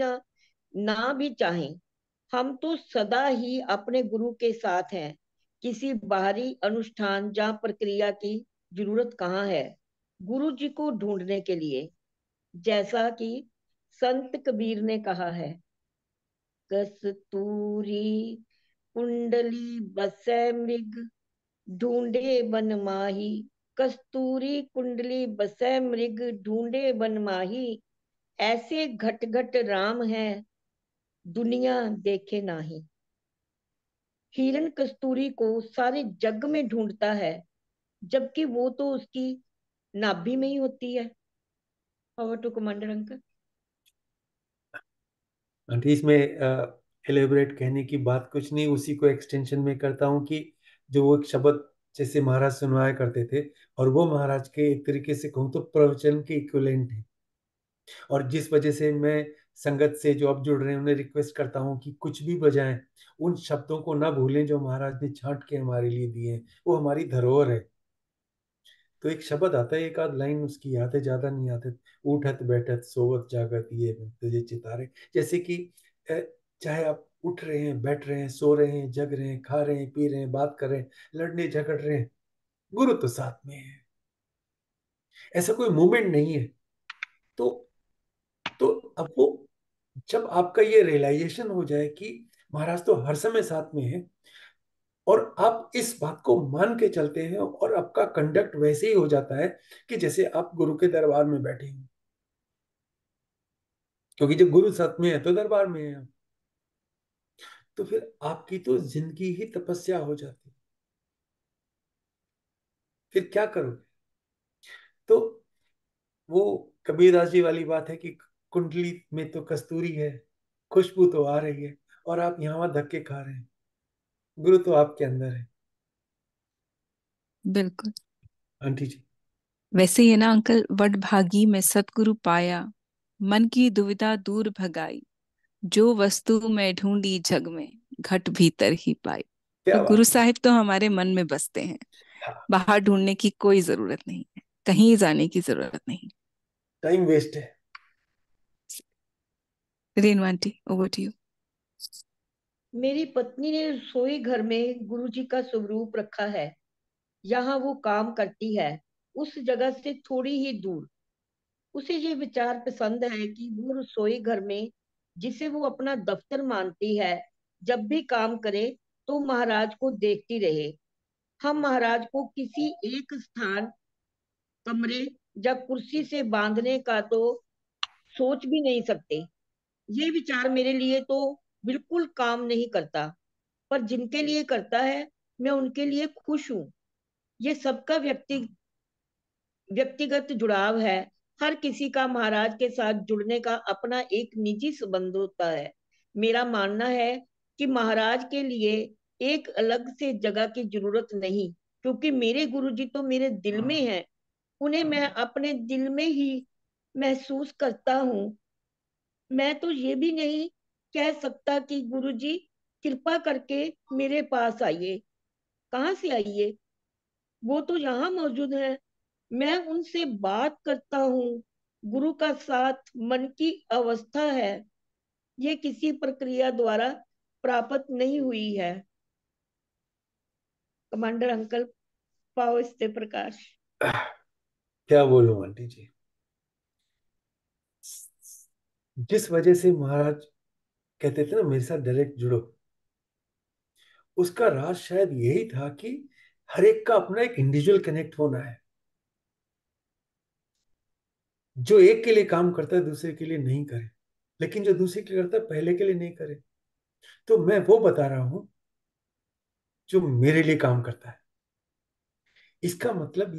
ना भी चाहें। हम तो सदा ही अपने गुरु के साथ हैं। किसी बाहरी अनुष्ठान या प्रक्रिया की जरूरत कहाँ है गुरु जी को ढूंढने के लिए। जैसा कि संत कबीर ने कहा है, कस्तूरी कुंडली बसै मृग, ढूंढे बन माही। कस्तूरी कुंडली बसै मृग, ढूंढे बन माही। ऐसे घट घट राम है, दुनिया देखे नाही। हिरण कस्तूरी को सारे जग में ढूंढता है, जबकि वो तो उसकी नाभि में ही होती है। Over to commander uncle. Aunty, इसमें एलेबरेट कहने की बात कुछ नहीं, उसी को एक्सटेंशन में करता हूँ कि जो वो एक शब्द जैसे महाराज सुनवाया करते थे, और वो महाराज के एक तरीके से कहूँ तो प्रवचन के इक्विवेलेंट है। और जिस वजह से मैं संगत से जो अब जुड़ रहे हैं उन्हें रिक्वेस्ट करता हूँ कि कुछ भी बजाएं, उन शब्दों को ना भूलें जो महाराज ने छांट के हमारे लिए दिए हैं। वो हमारी धरोहर है। तो एक शब्द आता है, एक आध लाइन उसकी याद है, ज्यादा नहीं याद है। उठत बैठत सोवत जागत ये तुझे चितारे। जैसे कि अ, चाहे आप उठ रहे हैं, बैठ रहे हैं, सो रहे हैं, जग रहे हैं, खा रहे हैं, पी रहे हैं, बात कर रहे हैं, लड़ने झगड़ रहे हैं, गुरु तो साथ में है। ऐसा कोई मूवमेंट नहीं है। तो तो अब वो, जब आपका ये रियलाइजेशन हो जाए कि महाराज तो हर समय साथ में है, और आप इस बात को मान के चलते हैं, और आपका कंडक्ट वैसे ही हो जाता है कि जैसे आप गुरु के दरबार में बैठे हैं। क्योंकि जब गुरु साथ में है तो दरबार में है आप। तो फिर आपकी तो जिंदगी ही तपस्या हो जाती है। फिर क्या करोगे? तो वो कबीरदास जी वाली बात है कि कुंडली में तो कस्तूरी है, खुशबू तो आ रही है, और आप यहाँ वहां धक्के खा रहे हैं। गुरु तो आपके अंदर है। बिल्कुल। आंटी जी। वैसे ही है ना अंकल, वडभागी में सतगुरु पाया, मन की दुविधा दूर भगाई, जो वस्तु मैं ढूंढी जग में, घट भीतर ही पाई। तो क्या गुरु बात है। साहिब तो हमारे मन में बसते हैं। हाँ, बाहर ढूंढने की कोई जरूरत नहीं है, कहीं जाने की जरूरत नहीं। टाइम वेस्ट है। Renu aunty, over to you. मेरी पत्नी ने रसोई घर में गुरु जी का स्वरूप रखा है। यहाँ वो काम करती है, उस जगह से थोड़ी ही दूर। उसे ये विचार पसंद है कि वो रसोई घर में, जिसे वो अपना दफ्तर मानती है, जब भी काम करे तो महाराज को देखती रहे। हम महाराज को किसी एक स्थान, कमरे या कुर्सी से बांधने का तो सोच भी नहीं सकते। ये विचार मेरे लिए तो बिल्कुल काम नहीं करता, पर जिनके लिए करता है, मैं उनके लिए खुश हूँ। ये सबका व्यक्तिगत जुड़ाव है। हर किसी का महाराज के साथ जुड़ने का अपना एक निजी संबंध होता है। मेरा मानना है कि महाराज के लिए एक अलग से जगह की जरूरत नहीं, क्योंकि मेरे गुरुजी तो मेरे दिल में हैं। उन्हें मैं अपने दिल में ही महसूस करता हूँ। मैं तो ये भी नहीं कह सकता कि गुरुजी कृपा करके मेरे पास आइए। कहाँ से आइए, वो तो यहाँ मौजूद है। मैं उनसे बात करता हूँ। गुरु का साथ मन की अवस्था है, ये किसी प्रक्रिया द्वारा प्राप्त नहीं हुई है। कमांडर अंकल, पाओ इससे प्रकाश। क्या बोलूं आंटी जी। जिस वजह से महाराज कहते थे ना मेरे साथ डायरेक्ट जुड़ो, उसका राज शायद यही था कि हर एक का अपना एक इंडिविजुअल कनेक्ट होना है। जो एक के लिए काम करता है दूसरे के लिए नहीं करे, लेकिन जो दूसरे के लिए करता है पहले के लिए नहीं करे। तो मैं वो बता रहा हूं जो मेरे लिए काम करता है। इसका मतलब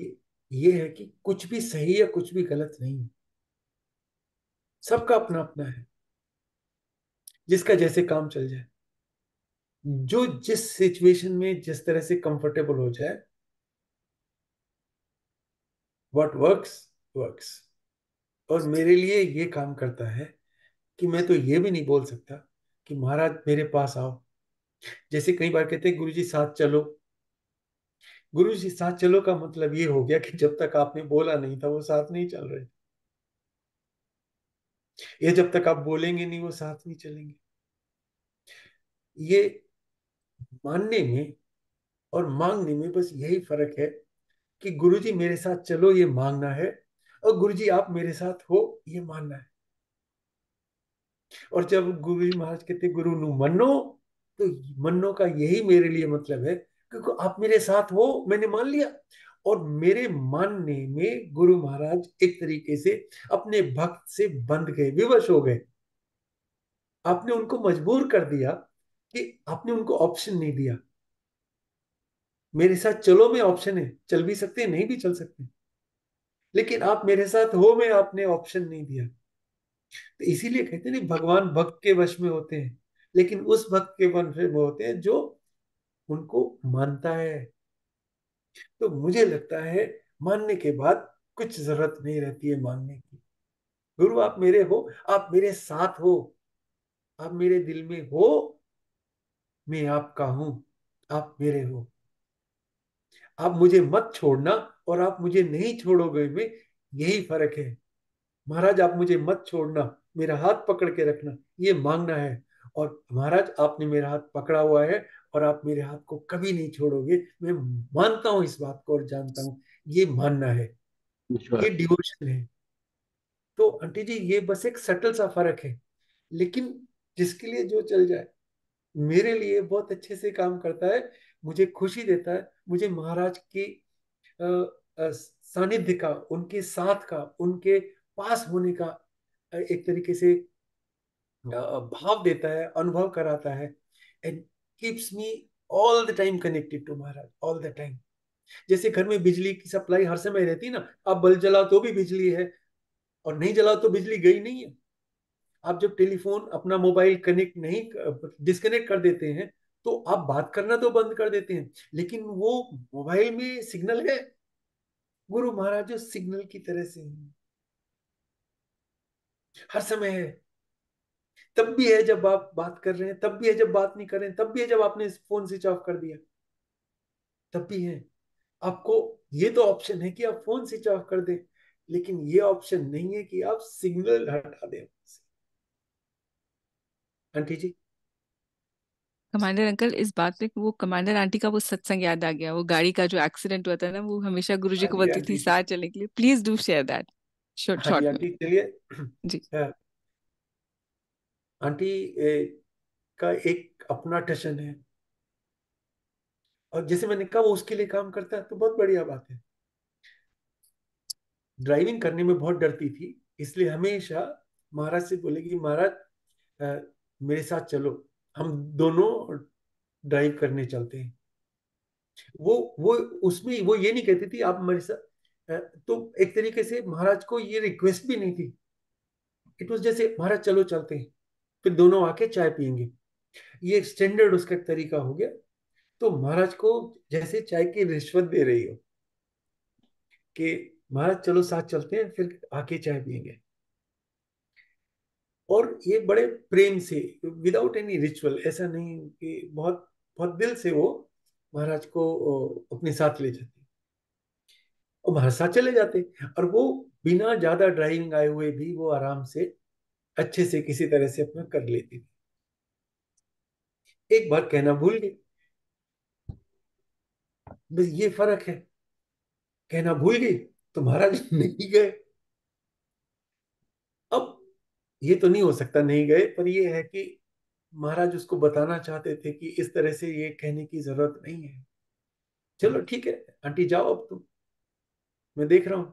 ये है कि कुछ भी सही या कुछ भी गलत नहीं है। सबका अपना अपना है, जिसका जैसे काम चल जाए। जो जिस सिचुएशन में जिस तरह से कंफर्टेबल हो जाए, व्हाट वर्क्स वर्क्स। और मेरे लिए ये काम करता है कि मैं तो ये भी नहीं बोल सकता कि महाराज मेरे पास आओ। जैसे कई बार कहते हैं गुरुजी साथ चलो। गुरुजी साथ चलो का मतलब ये हो गया कि जब तक आपने बोला नहीं था वो साथ नहीं चल रहे, या जब तक आप बोलेंगे नहीं वो साथ नहीं चलेंगे। ये मानने में और मांगने में बस यही फर्क है कि गुरुजी मेरे साथ चलो ये मांगना है, और गुरुजी आप मेरे साथ हो ये मानना है। और जब गुरुजी महाराज कहते गुरु नु मन्नो, तो मन्नो का यही मेरे लिए मतलब है, क्योंकि आप मेरे साथ हो मैंने मान लिया। और मेरे मानने में गुरु महाराज एक तरीके से अपने भक्त से बंध गए, विवश हो गए। आपने उनको मजबूर कर दिया कि आपने उनको ऑप्शन नहीं दिया। मेरे साथ चलो में ऑप्शन है, चल भी सकते हैं नहीं भी चल सकते, लेकिन आप मेरे साथ हो में आपने ऑप्शन नहीं दिया। तो इसीलिए कहते हैं नहीं, भगवान भक्त के वश में होते हैं, लेकिन उस भक्त के वश में होते हैं जो उनको मानता है। तो मुझे लगता है मानने के बाद कुछ जरूरत नहीं रहती है मांगने की। गुरु आप मेरे हो, आप मेरे साथ हो, आप मेरे दिल में हो, मैं आपका हूं, आप मेरे हो। आप मुझे मत छोड़ना और आप मुझे नहीं छोड़ोगे में यही फर्क है। महाराज आप मुझे मत छोड़ना, मेरा हाथ पकड़ के रखना, ये मांगना है। और महाराज आपने मेरा हाथ पकड़ा हुआ है और आप मेरे हाथ को कभी नहीं छोड़ोगे, मैं मानता हूं इस बात को और जानता हूं, ये मानना है, ये विश्वास। डिवोशन है। तो आंटी जी ये बस एक सटल सा फर्क है, लेकिन जिसके लिए जो चल जाए, मेरे लिए बहुत अच्छे से काम करता है। मुझे खुशी देता है, मुझे महाराज की अ, सानिध्य का, उनके साथ का, उनके पास होने का एक तरीके से भाव देता है, अनुभव कराता है। And keeps me all the time connected to Maharaj, all the time. जैसे घर में बिजली की सप्लाई हर समय रहती है ना, आप बल्ब जलाओ तो भी बिजली है, और नहीं जलाओ तो बिजली गई नहीं है। आप जब टेलीफोन अपना मोबाइल कनेक्ट नहीं, डिस्कनेक्ट कर देते हैं, तो आप बात करना तो बंद कर देते हैं, लेकिन वो मोबाइल में सिग्नल है। गुरु महाराज जो सिग्नल की तरह से हैं, हर समय है। तब भी है जब आप बात कर रहे हैं, तब भी है जब बात नहीं कर रहे हैं, तब भी है जब आपने फोन स्विच ऑफ कर दिया, तब भी है। आपको ये तो ऑप्शन है कि आप फोन स्विच ऑफ कर दें, लेकिन ये ऑप्शन नहीं है कि आप सिग्नल हटा दें। आंटी जी। कमांडर अंकल, इस बात पे वो कमांडर आंटी का वो सत्संग याद आ गया, वो गाड़ी का जो एक्सीडेंट हुआ था ना, वो हमेशा गुरुजी हाँ को जी बोलती थी आंटी जी। साथ चलने के लिए। Please do share that short हाँ जी शॉर्ट में। आंटी चलिए। जी। आंटी का एक अपना टशन है, और जैसे मैंने कहा वो उसके लिए काम करता है तो बहुत बढ़िया बात है। ड्राइविंग करने में बहुत डरती थी, इसलिए हमेशा महाराज से बोलेगी महाराज अ, मेरे साथ चलो, हम दोनों ड्राइव करने चलते हैं। वो उसमें वो ये नहीं कहती थी आप मेरे साथ तो एक तरीके से महाराज को ये रिक्वेस्ट भी नहीं थी। इट वाज जैसे महाराज चलो चलते हैं, फिर दोनों आके चाय पियेंगे। ये स्टैंडर्ड उसका तरीका हो गया। तो महाराज को जैसे चाय की रिश्वत दे रही हो कि महाराज चलो साथ चलते हैं, फिर आके चाय पियेंगे। और ये बड़े प्रेम से, विदाउट एनी रिचुअल, ऐसा नहीं कि बहुत बहुत दिल से वो महाराज को अपने साथ ले जाते और महाराज साथ चले जाते। और वो बिना ज्यादा ड्राइविंग आए हुए भी वो आराम से अच्छे से किसी तरह से अपना कर लेती थी। एक बार कहना भूल गई, बस ये फर्क है। कहना भूल गई तो महाराज नहीं गए। अब ये तो नहीं हो सकता नहीं गए, पर ये है कि महाराज उसको बताना चाहते थे कि इस तरह से ये कहने की जरूरत नहीं है। चलो ठीक है आंटी जाओ अब तुम, मैं देख रहा हूं।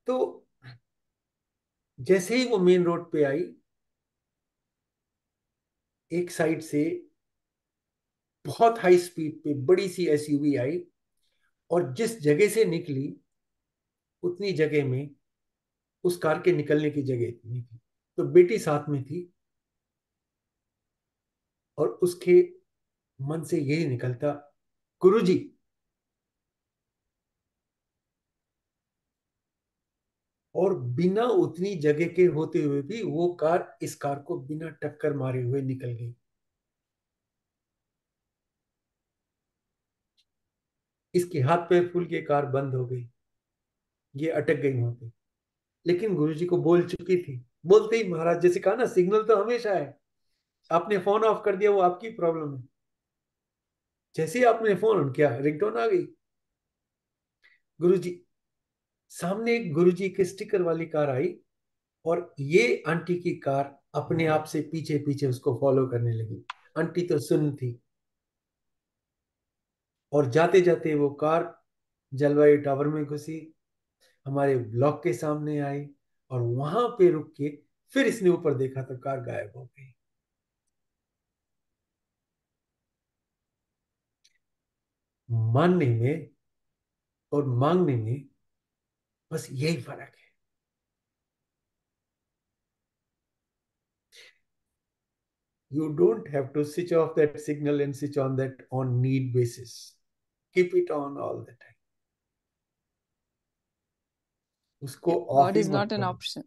तो जैसे ही वो मेन रोड पे आई, एक साइड से बहुत हाई स्पीड पे बड़ी सी एसयूवी आई, और जिस जगह से निकली उतनी जगह में उस कार के निकलने की जगह नहीं थी। तो बेटी साथ में थी, और उसके मन से यही निकलता, गुरुजी। और बिना उतनी जगह के होते हुए भी वो कार इस कार को बिना टक्कर मारे हुए निकल गई। इसके हाथ पैर फूल के कार बंद हो गई, ये अटक गई वहां पे। लेकिन गुरुजी को बोल चुकी थी। बोलते ही महाराज, जैसे कहा ना, सिग्नल तो हमेशा है। आपने फोन ऑफ कर दिया, वो आपकी प्रॉब्लम है। जैसे ही आपने फोन ऑन किया, रिंगटोन आ गई। गुरुजी, सामने एक गुरुजी के स्टिकर वाली कार आई, और ये आंटी की कार अपने आप से पीछे पीछे उसको फॉलो करने लगी। आंटी तो सुन थी। और जाते जाते वो कार जलवायु टावर में घुसी, हमारे ब्लॉक के सामने आई, और वहां पे रुक के फिर इसने ऊपर देखा तो कार गायब हो गई। मानने में और मांगने में बस यही फर्क है। You don't have to switch off that signal and switch on that on need basis. Keep it on all the time. उसको ऑफ God ही is मत not an करो। option.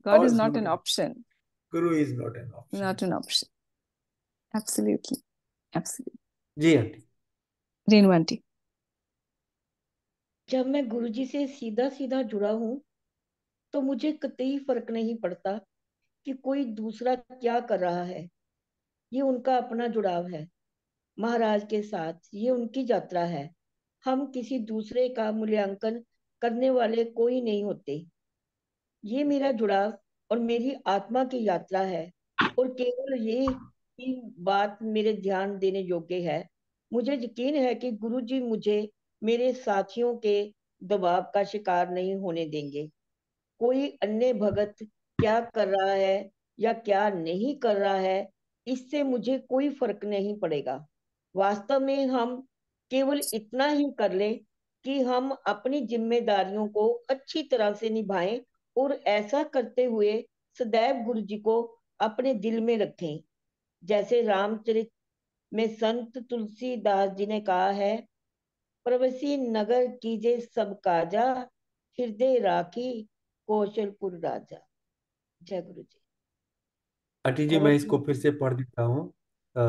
God is और not an option. Guru is not an option. Not an option. Absolutely. Absolutely. Ji aunty. Renu aunty. जब मैं गुरुजी से सीधा सीधा जुड़ा हूँ तो मुझे कतई फर्क नहीं पड़ता कि कोई दूसरा क्या कर रहा है। ये उनका अपना जुड़ाव है महाराज के साथ, ये उनकी यात्रा है। हम किसी दूसरे का मूल्यांकन करने वाले कोई नहीं होते। ये मेरा जुड़ाव और मेरी आत्मा की यात्रा है, और केवल ये ही बात मेरे ध्यान देने योग्य है। मुझे यकीन है कि गुरुजी मुझे मेरे साथियों के दबाव का शिकार नहीं होने देंगे। कोई अन्य भगत क्या कर रहा है या क्या नहीं कर रहा है, इससे मुझे कोई फर्क नहीं पड़ेगा। वास्तव में हम केवल इतना ही कर लें कि हम अपनी जिम्मेदारियों को अच्छी तरह से निभाएं, और ऐसा करते हुए सदैव गुरु जी को अपने दिल में रखें। जैसे रामचरित में संत तुलसीदास जी ने कहा है, प्रवसी नगर कीजे सब काजा, हृदय राखी कौशलपुर राजा। जय गुरु जी। आंटी जी, मैं बहुत इसको फिर से पढ़ देता हूँ। अ,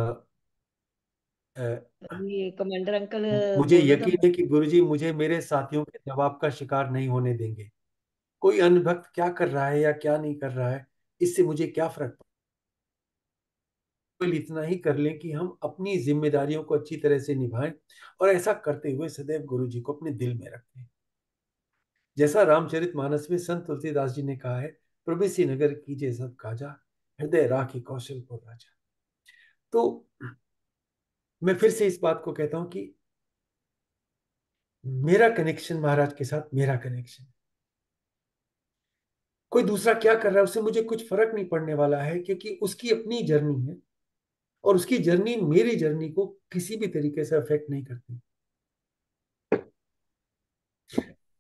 अ, ये कमांडर अंकल मुझे बोल रहा था। यकीन है कि गुरुजी मुझे मेरे साथियों के दबाव का शिकार नहीं होने देंगे। कोई अन्य भक्त क्या कर रहा है या क्या नहीं कर रहा है, इससे मुझे क्या फर्क। केवल इतना ही कर लें कि हम अपनी जिम्मेदारियों को अच्छी तरह से निभाएं, और ऐसा करते हुए सदैव गुरु जी को अपने दिल में रखें। जैसा रामचरितमानस में संत तुलसीदास जी ने कहा है, प्रभु नगर कीजिए सब काजा, हृदय राखी कौशलपुर राजा। तो मैं फिर से इस बात को कहता हूं कि मेरा कनेक्शन महाराज के साथ मेरा कनेक्शन। कोई दूसरा क्या कर रहा है उससे मुझे कुछ फर्क नहीं पड़ने वाला है, क्योंकि उसकी अपनी जर्नी है, और उसकी जर्नी मेरी जर्नी को किसी भी तरीके से अफेक्ट नहीं करती।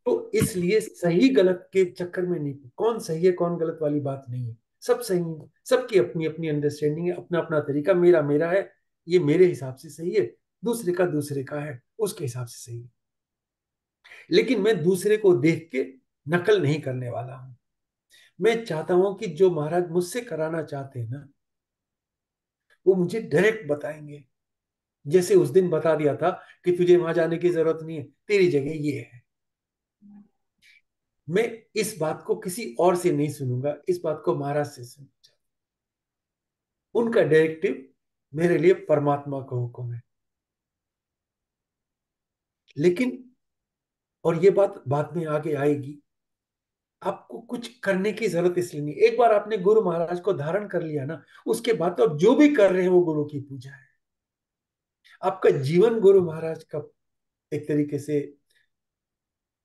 तो इसलिए सही गलत के चक्कर में नहीं, कौन सही है कौन गलत वाली बात नहीं है। सब सही है, सबकी अपनी अपनी अंडरस्टैंडिंग है, अपना अपना तरीका। मेरा मेरा है, ये मेरे हिसाब से सही है, दूसरे का दूसरे का है, उसके हिसाब से सही है। लेकिन मैं दूसरे को देख के नकल नहीं करने वाला हूं। मैं चाहता हूं कि जो महाराज मुझसे कराना चाहते हैं ना, वो मुझे डायरेक्ट बताएंगे। जैसे उस दिन बता दिया था कि तुझे वहां जाने की जरूरत नहीं है, तेरी जगह ये है। मैं इस बात को किसी और से नहीं सुनूंगा, इस बात को महाराज से सुनूंगा। उनका डायरेक्टिव मेरे लिए परमात्मा का हुक्म है। लेकिन, और ये बात बाद में आगे आएगी, आपको कुछ करने की जरूरत इसलिए नहीं। एक बार आपने गुरु महाराज को धारण कर लिया ना, उसके बाद तो आप जो भी कर रहे हैं वो गुरु की पूजा है। आपका जीवन गुरु महाराज का एक तरीके से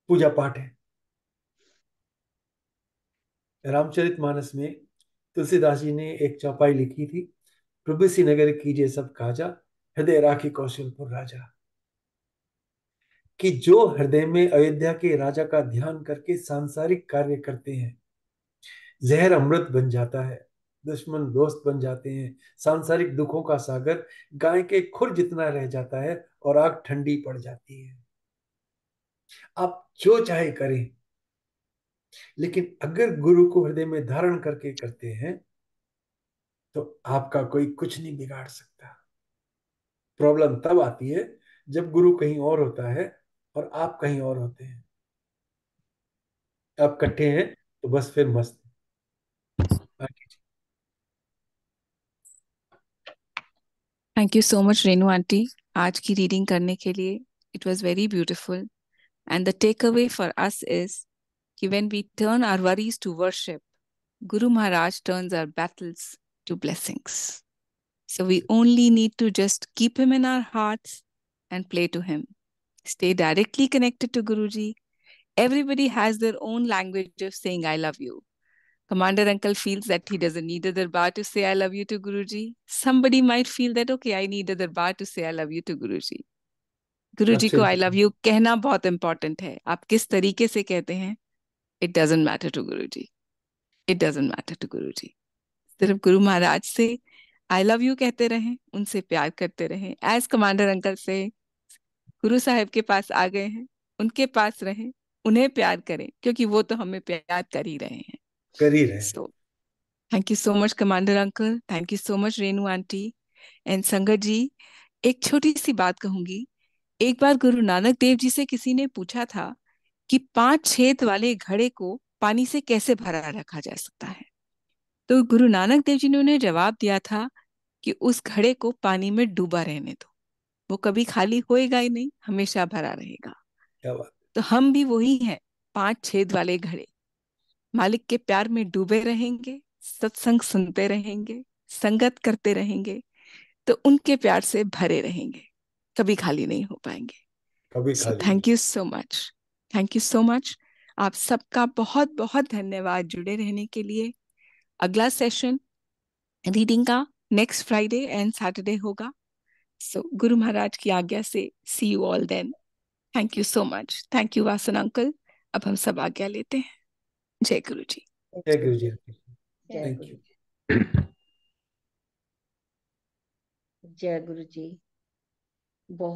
पूजा पाठ है। रामचरितमानस में तुलसीदास जी ने एक चौपाई लिखी थी, प्रभु नगर कीजिए सब काजा, हृदय राखी कौशलपुर राजा। कि जो हृदय में अयोध्या के राजा का ध्यान करके सांसारिक कार्य करते हैं, जहर अमृत बन जाता है। दुश्मन दोस्त बन जाते हैं, सांसारिक दुखों का सागर गाय के खुर जितना रह जाता है और आग ठंडी पड़ जाती है। आप जो चाहे करें, लेकिन अगर गुरु को हृदय में धारण करके करते हैं तो आपका कोई कुछ नहीं बिगाड़ सकता। प्रॉब्लम तब आती है जब गुरु कहीं और होता है और आप कहीं और होते हैं। आप इकट्ठे हैं तो बस फिर मस्त। Thank you so much Renu aunty आज की रीडिंग करने के लिए। It was very beautiful and the takeaway for us is कि when we turn our worries to worship, Guru Maharaj turns our battles to blessings. So we only need to just keep him in our hearts and play to him. Stay directly connected to Guruji. Everybody has their own language of saying I love you. Commander Uncle feels that he doesn't need a darbar to say I love you to Guruji. Somebody might feel that okay, I need a darbar to say I love you to Guruji. Guruji को I love you कहना बहुत important है. आप किस तरीके से कहते हैं, it doesn't matter to Guruji. It doesn't matter to Guruji. सिर्फ गुरु महाराज से आई लव यू कहते रहें, उनसे प्यार करते रहें। एज कमांडर अंकल से गुरु साहब के पास आ गए हैं, उनके पास रहें, उन्हें प्यार करें, क्योंकि वो तो हमें प्यार कर ही रहे हैं। कर ही रहे। So thank you so much commander uncle, thank you so much Renu aunty and संगत जी। एक छोटी सी बात कहूंगी। एक बार गुरु नानक देव जी से किसी ने पूछा था कि 5 छेद वाले घड़े को पानी से कैसे भरा रखा जा सकता है। तो गुरु नानक देव जी ने उन्हें जवाब दिया था कि उस घड़े को पानी में डूबा रहने दो, वो कभी खाली होएगा ही नहीं, हमेशा भरा रहेगा। क्या बात। तो हम भी वही हैं, 5 छेद वाले घड़े। मालिक के प्यार में डूबे रहेंगे, सत्संग सुनते रहेंगे, संगत करते रहेंगे, तो उनके प्यार से भरे रहेंगे, कभी खाली नहीं हो पाएंगे। कभी सो खाली thank you so much, thank you so much. आप सबका बहुत बहुत धन्यवाद जुड़े रहने के लिए। अगला सेशन रीडिंग का नेक्स्ट फ्राइडे एंड सैटरडे होगा। सो गुरु महाराज की आज्ञा से see you all then. Thank you so much. Thank you Vasan uncle. अब हम सब आज्ञा लेते हैं। जय गुरु जी। जय गुरु जी। जय थैंक गुरु यू। जी। जय गुरु जी। बहुत